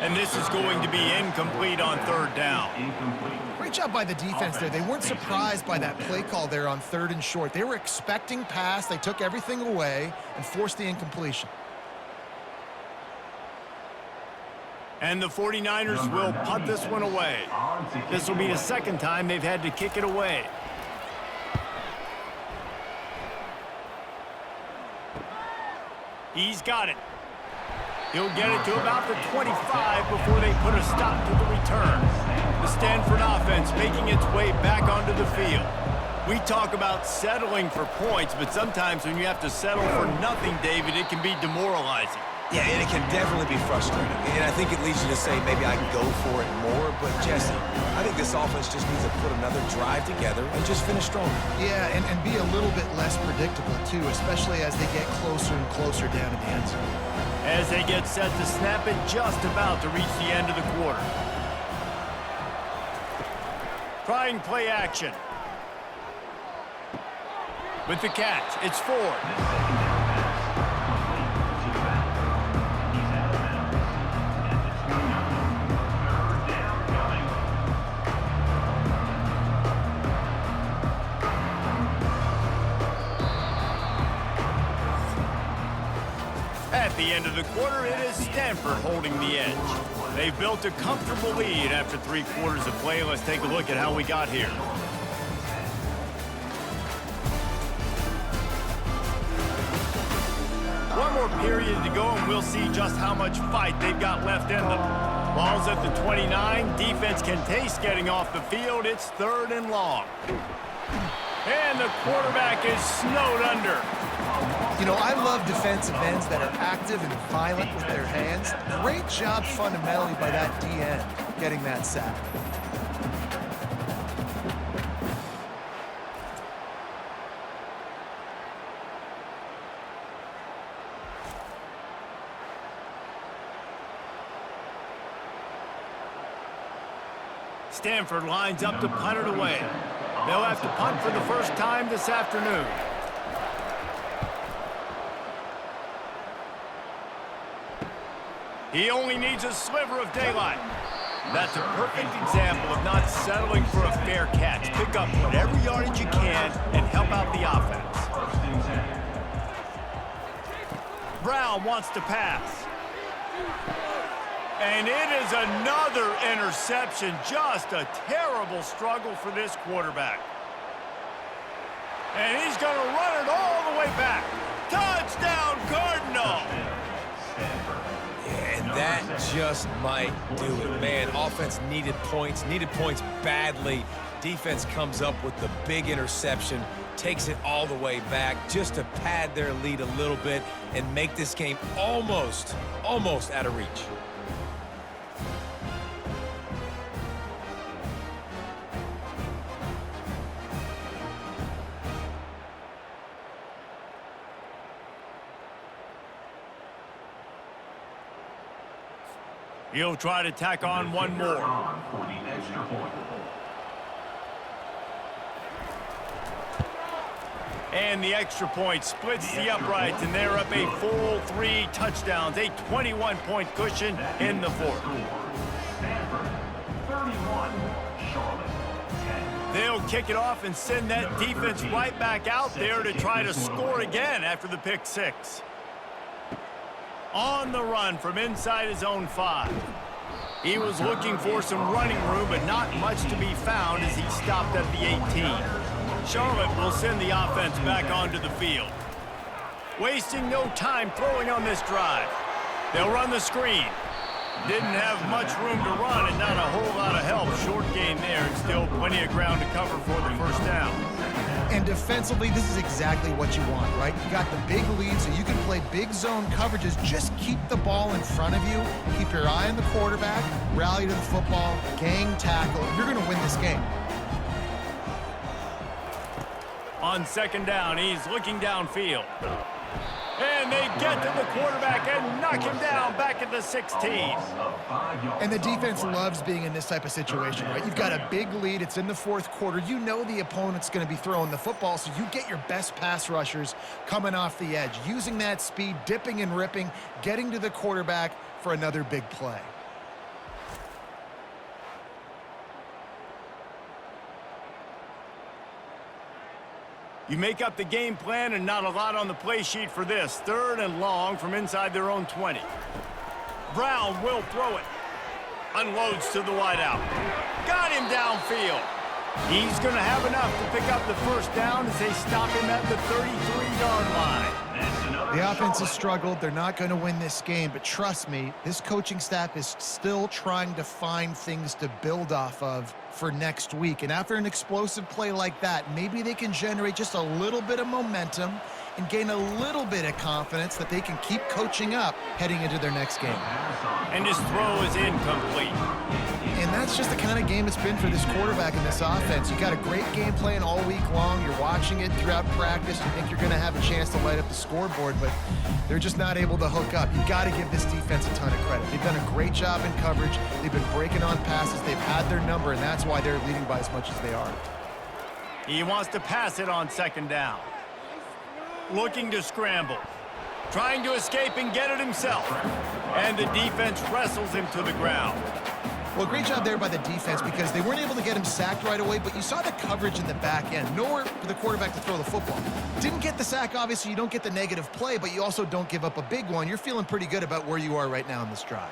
A: And this is going to be incomplete on third down.
B: Great job by the defense there. They weren't surprised by that play call there on 3rd and short. They were expecting pass. They took everything away and forced the incompletion.
A: And the 49ers will punt this one away. This will be the second time they've had to kick it away. He's got it. He'll get it to about the 25 before they put a stop to the return. The Stanford offense making its way back onto the field. We talk about settling for points, but sometimes when you have to settle for nothing, David, it can be demoralizing.
C: Yeah, and it can definitely be frustrating. And I think it leads you to say maybe I can go for it more. But, Jesse, I think this offense just needs to put another drive together and just finish strong.
B: Yeah, and be a little bit less predictable, too, especially as they get closer and closer down to the end zone.
A: As they get set to snap it, just about to reach the end of the quarter. Trying play action. With the catch, it's Ford. At the end of the quarter, it is Stanford holding the edge. They've built a comfortable lead after 3 quarters of play. Let's take a look at how we got here. One more period to go, and we'll see just how much fight they've got left in them. Ball's at the 29. Defense can taste getting off the field. It's 3rd and long. And the quarterback is snowed under.
B: You know, I love defensive ends that are active and violent with their hands. Great job fundamentally by that D end getting that sack.
A: Stanford lines up to punt it away. They'll have to punt for the first time this afternoon. He only needs a sliver of daylight. That's a perfect example of not settling for a fair catch. Pick up whatever yardage you can and help out the offense. Brown wants to pass. And it is another interception. Just a terrible struggle for this quarterback. And he's going to run it all the way back. Touchdown, Cardinal!
C: Yeah, and that just might do it. Man, offense needed points badly. Defense comes up with the big interception, takes it all the way back just to pad their lead a little bit and make this game almost out of reach.
A: He'll try to tack on one more.
D: For the extra point.
A: And the extra point splits the uprights, and they're up a full 3 touchdowns, a 21-point cushion in the 4th.
D: Stanford 31, Charlotte 10.
A: They'll kick it off and send that defense right back out there to try to score again after the pick 6. On the run from inside his own 5. He was looking for some running room, but not much to be found as he stopped at the 18. Charlotte will send the offense back onto the field. Wasting no time throwing on this drive. They'll run the screen. Didn't have much room to run and not a whole lot of help. Short gain there and still plenty of ground to cover for the first down.
B: And defensively, this is exactly what you want, right? You got the big lead, so you can play big zone coverages. Just keep the ball in front of you. Keep your eye on the quarterback. Rally to the football. Gang tackle. You're going to win this game.
A: On 2nd down, he's looking downfield. And they get to the quarterback and knock him down back at the 16.
B: And the defense loves being in this type of situation, right? You've got a big lead. It's in the 4th quarter. You know the opponent's going to be throwing the football, so you get your best pass rushers coming off the edge, using that speed, dipping and ripping, getting to the quarterback for another big play.
A: You make up the game plan and not a lot on the play sheet for this. 3rd and long from inside their own 20. Brown will throw it. Unloads to the wideout. Got him downfield. He's going to have enough to pick up the first down as they stop him at the 33-yard line.
B: The offense has struggled. They're not going to win this game, but trust me, this coaching staff is still trying to find things to build off of for next week. And after an explosive play like that, maybe they can generate just a little bit of momentum and gain a little bit of confidence that they can keep coaching up heading into their next game.
A: And his throw is incomplete.
B: And that's just the kind of game it's been for this quarterback in this offense. You got a great game plan all week long. You're watching it throughout practice. You think you're going to have a chance to light up the scoreboard, but they're just not able to hook up. You've got to give this defense a ton of credit. They've done a great job in coverage. They've been breaking on passes. They've had their number, and that's why they're leading by as much as they are.
A: He wants to pass it on second down. Looking to scramble. Trying to escape and get it himself. And the defense wrestles him to the ground.
B: Well, great job there by the defense because they weren't able to get him sacked right away, but you saw the coverage in the back end. Nowhere for the quarterback to throw the football. Didn't get the sack, obviously. You don't get the negative play, but you also don't give up a big one. You're feeling pretty good about where you are right now in this drive.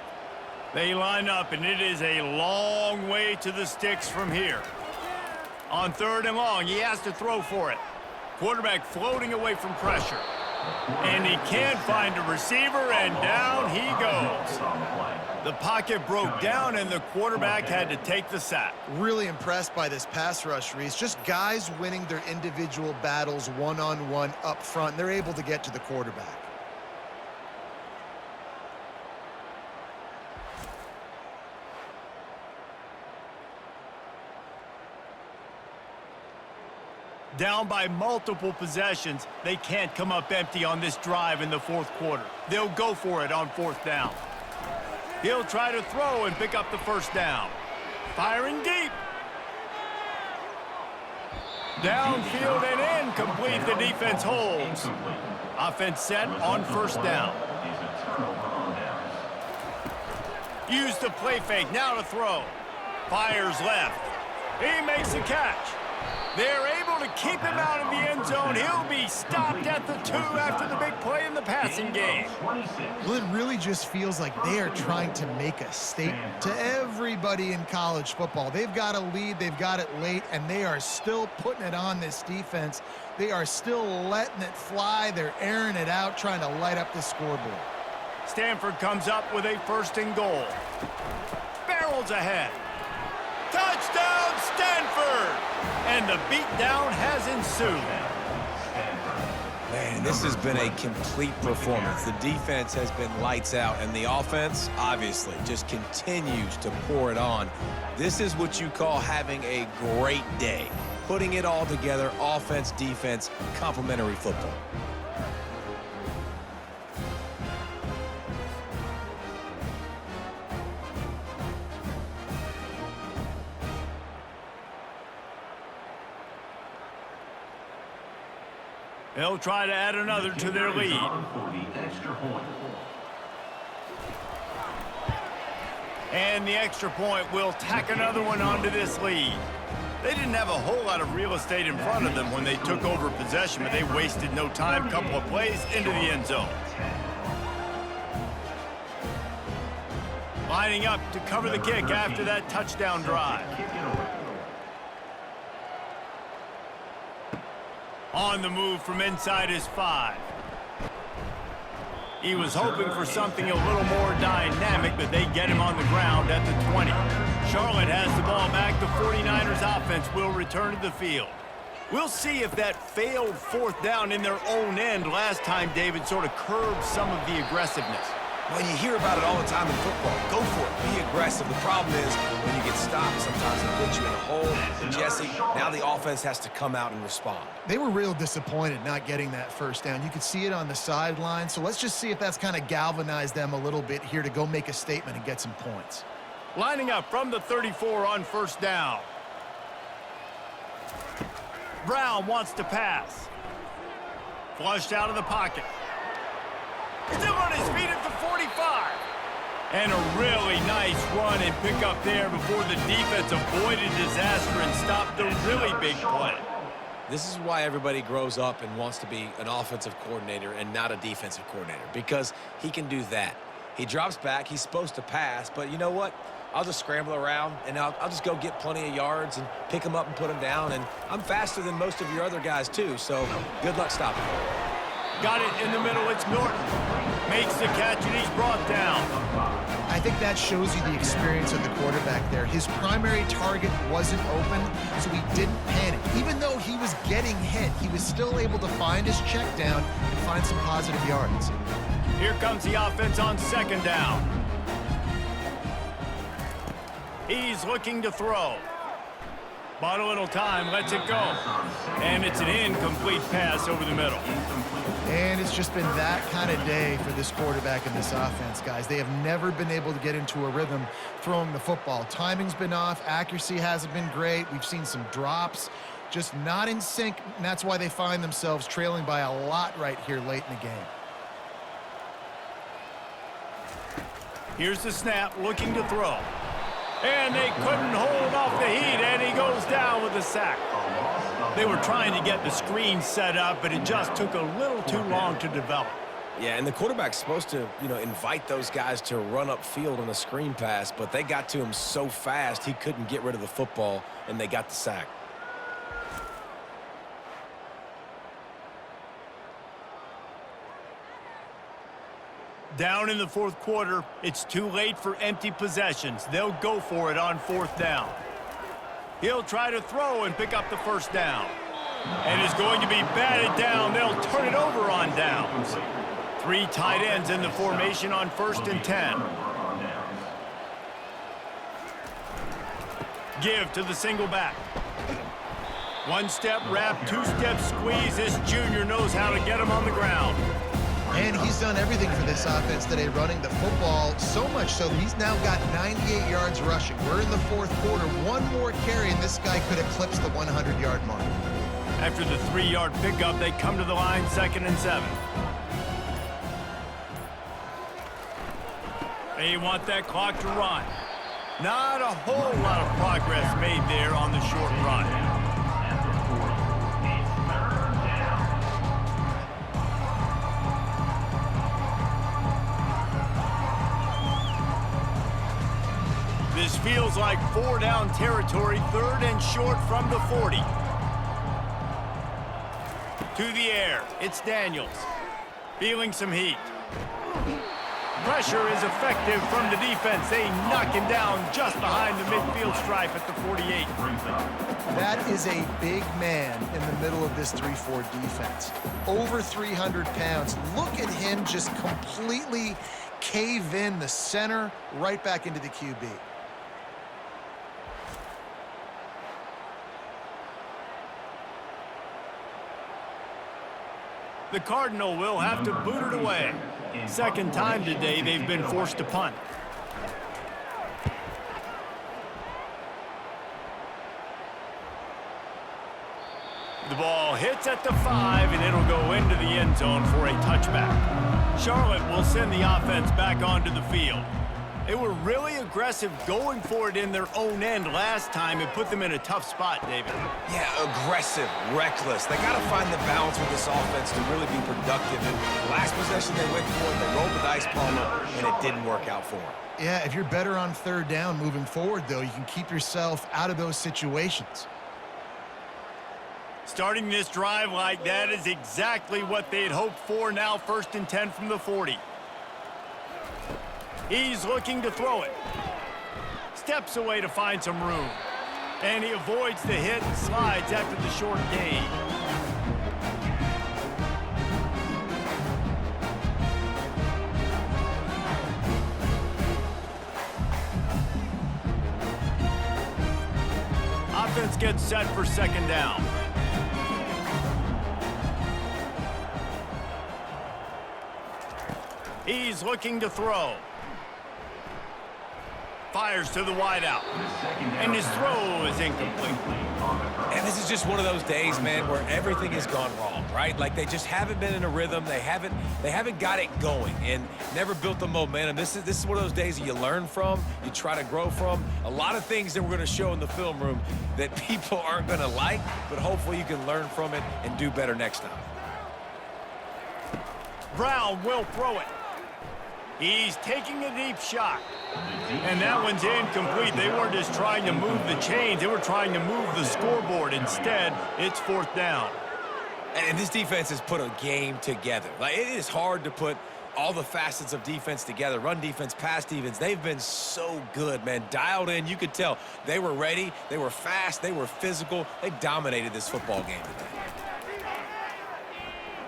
A: They line up, and it is a long way to the sticks from here. On third and long, he has to throw for it. Quarterback floating away from pressure. And he can't find a receiver, and down he goes. The pocket broke down, and the quarterback had to take the sack.
B: Really impressed by this pass rush, Reese. Just guys winning their individual battles one-on-one up front. They're able to get to the quarterback.
A: Down by multiple possessions, they can't come up empty on this drive in the fourth quarter. They'll go for it on fourth down. He'll try to throw and pick up the first down. Firing deep. Downfield and incomplete. The defense holds. Offense set on first down. Use the play fake. Now to throw. Fires left. He makes a catch. They're able to keep him out of the end zone. He'll be stopped at the 2 after the big play in the passing game.
B: Well, it really just feels like they are trying to make a statement to everybody in college football. They've got a lead, they've got it late, and they are still putting it on this defense. They are still letting it fly. They're airing it out, trying to light up the scoreboard.
A: Stanford comes up with a first and goal. Barrels ahead. Touchdown, Stanford! And the beatdown has ensued.
C: Man, this has been a complete performance. The defense has been lights out, and the offense, obviously, just continues to pour it on. This is what you call having a great day. Putting it all together, offense, defense, complementary football.
A: They'll try to add another to their lead. And the extra point will tack another one onto this lead. They didn't have a whole lot of real estate in front of them when they took over possession, but they wasted no time. Couple of plays into the end zone. Lining up to cover the kick after that touchdown drive. On the move from inside his 5. He was hoping for something a little more dynamic, but they get him on the ground at the 20. Charlotte has the ball back. The 49ers offense will return to the field. We'll see if that failed fourth down in their own end last time, David, sort of curbed some of the aggressiveness.
C: Well, you hear about it all the time in football. Go for it. Be aggressive. The problem is when you get stopped, sometimes it puts you in a hole. And Jesse, now the offense has to come out and respond.
B: They were real disappointed not getting that first down. You could see it on the sideline. So let's just see if that's kind of galvanized them a little bit here to go make a statement and get some points.
A: Lining up from the 34 on first down. Brown wants to pass. Flushed out of the pocket. Still on his feet at the 45. And a really nice run and pick up there before the defense avoided disaster and stopped the really big play.
C: This is why everybody grows up and wants to be an offensive coordinator and not a defensive coordinator, because he can do that. He drops back, he's supposed to pass, but you know what? I'll just scramble around, and I'll just go get plenty of yards and pick them up and put them down. And I'm faster than most of your other guys, too, so good luck stopping.
A: Got it in the middle. It's Norton. Makes the catch, and he's brought down.
B: I think that shows you the experience of the quarterback there. His primary target wasn't open, so he didn't panic. Even though he was getting hit, he was still able to find his check down and find some positive yards.
A: Here comes the offense on second down. He's looking to throw. Bought a little time, lets it go. And it's an incomplete pass over the middle.
B: And it's just been that kind of day for this quarterback and this offense, guys. They have never been able to get into a rhythm throwing the football. Timing's been off. Accuracy hasn't been great. We've seen some drops. Just not in sync, and that's why they find themselves trailing by a lot right here late in the game.
A: Here's the snap, looking to throw. And they couldn't hold off the heat, and he goes down with a sack. They were trying to get the screen set up, but it just took a little too long to develop.
C: Yeah, and the quarterback's supposed to, invite those guys to run upfield on a screen pass, but they got to him so fast he couldn't get rid of the football, and they got the sack.
A: Down in the fourth quarter, it's too late for empty possessions. They'll go for it on fourth down. He'll try to throw and pick up the first down. And it's going to be batted down. They'll turn it over on downs. 3 tight ends in the formation on 1st and 10. Give to the single back. 1-step wrap, 2-step squeeze. This junior knows how to get him on the ground.
B: And he's done everything for this offense today, running the football, so much so that he's now got 98 yards rushing. We're in the fourth quarter. One more carry, and this guy could eclipse the 100-yard mark.
A: After the 3-yard pickup, they come to the line, 2nd and 7. They want that clock to run. Not a whole lot of progress made there on the short run. This feels like 4-down territory, 3rd and short from the 40. To the air, it's Daniels. Feeling some heat. Pressure is effective from the defense. They knock him down just behind the midfield stripe at the 48.
B: That is a big man in the middle of this 3-4 defense. Over 300 pounds. Look at him just completely cave in the center, right back into the QB.
A: The Cardinal will have to boot it away. 2nd time today they've been forced to punt. The ball hits at the 5, and it'll go into the end zone for a touchback. Charlotte will send the offense back onto the field. They were really aggressive going for it in their own end last time. It put them in a tough spot, David.
C: Yeah, aggressive, reckless. They got to find the balance with this offense to really be productive. And last possession they went for it, they rolled the dice, Palmer, and it didn't work out for them.
B: Yeah, if you're better on 3rd down moving forward, though, you can keep yourself out of those situations.
A: Starting this drive like that is exactly what they'd hoped for. Now 1st and 10 from the 40. He's looking to throw it. Steps away to find some room. And he avoids the hit and slides after the short gain. Offense gets set for 2nd down. He's looking to throw. Fires to the wideout. And his throw is incomplete.
C: And this is just one of those days, man, where everything has gone wrong, right? Like they just haven't been in a rhythm. They haven't got it going and never built the momentum. This is one of those days that you learn from, you try to grow from. A lot of things that we're going to show in the film room that people aren't going to like, but hopefully you can learn from it and do better next time.
A: Brown will throw it. He's taking a deep shot. And that one's incomplete. They weren't just trying to move the chains. They were trying to move the scoreboard. Instead, it's 4th down.
C: And this defense has put a game together. Like, it is hard to put all the facets of defense together. Run defense, pass defense. They've been so good, man. Dialed in. You could tell they were ready. They were fast. They were physical. They dominated this football game today.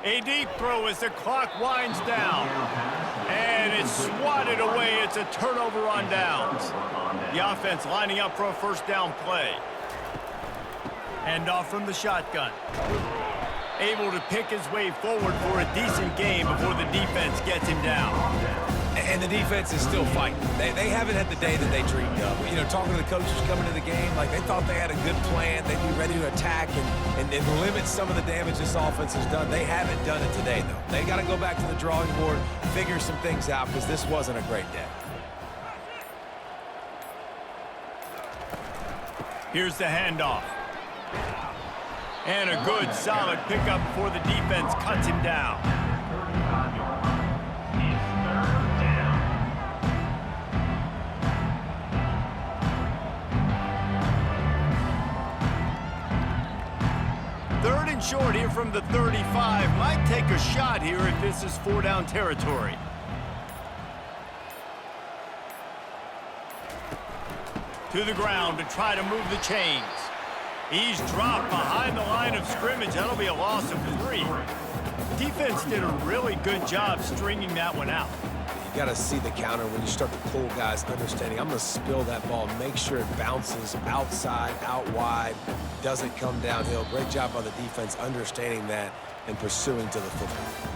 A: A deep throw as the clock winds down. And it's swatted away. It's a turnover on downs. The offense lining up for a 1st down play. Hand off from the shotgun. Able to pick his way forward for a decent game before the defense gets him down.
C: And the defense is still fighting. They haven't had the day that they dreamed of. You know, talking to the coaches coming to the game, like they thought they had a good plan. They'd be ready to attack and limit some of the damage this offense has done. They haven't done it today, though. They got to go back to the drawing board, figure some things out, because this wasn't a great day.
A: Here's the handoff. And a good, solid pickup before the defense cuts him down. 3rd and short here from the 35. Might take a shot here if this is 4-down territory. To the ground to try to move the chains. He's dropped behind the line of scrimmage. That'll be a loss of 3. Defense did a really good job stringing that one out.
C: You got to see the counter when you start to pull guys, understanding I'm going to spill that ball, make sure it bounces outside, out wide, doesn't come downhill. Great job on the defense understanding that and pursuing to the football.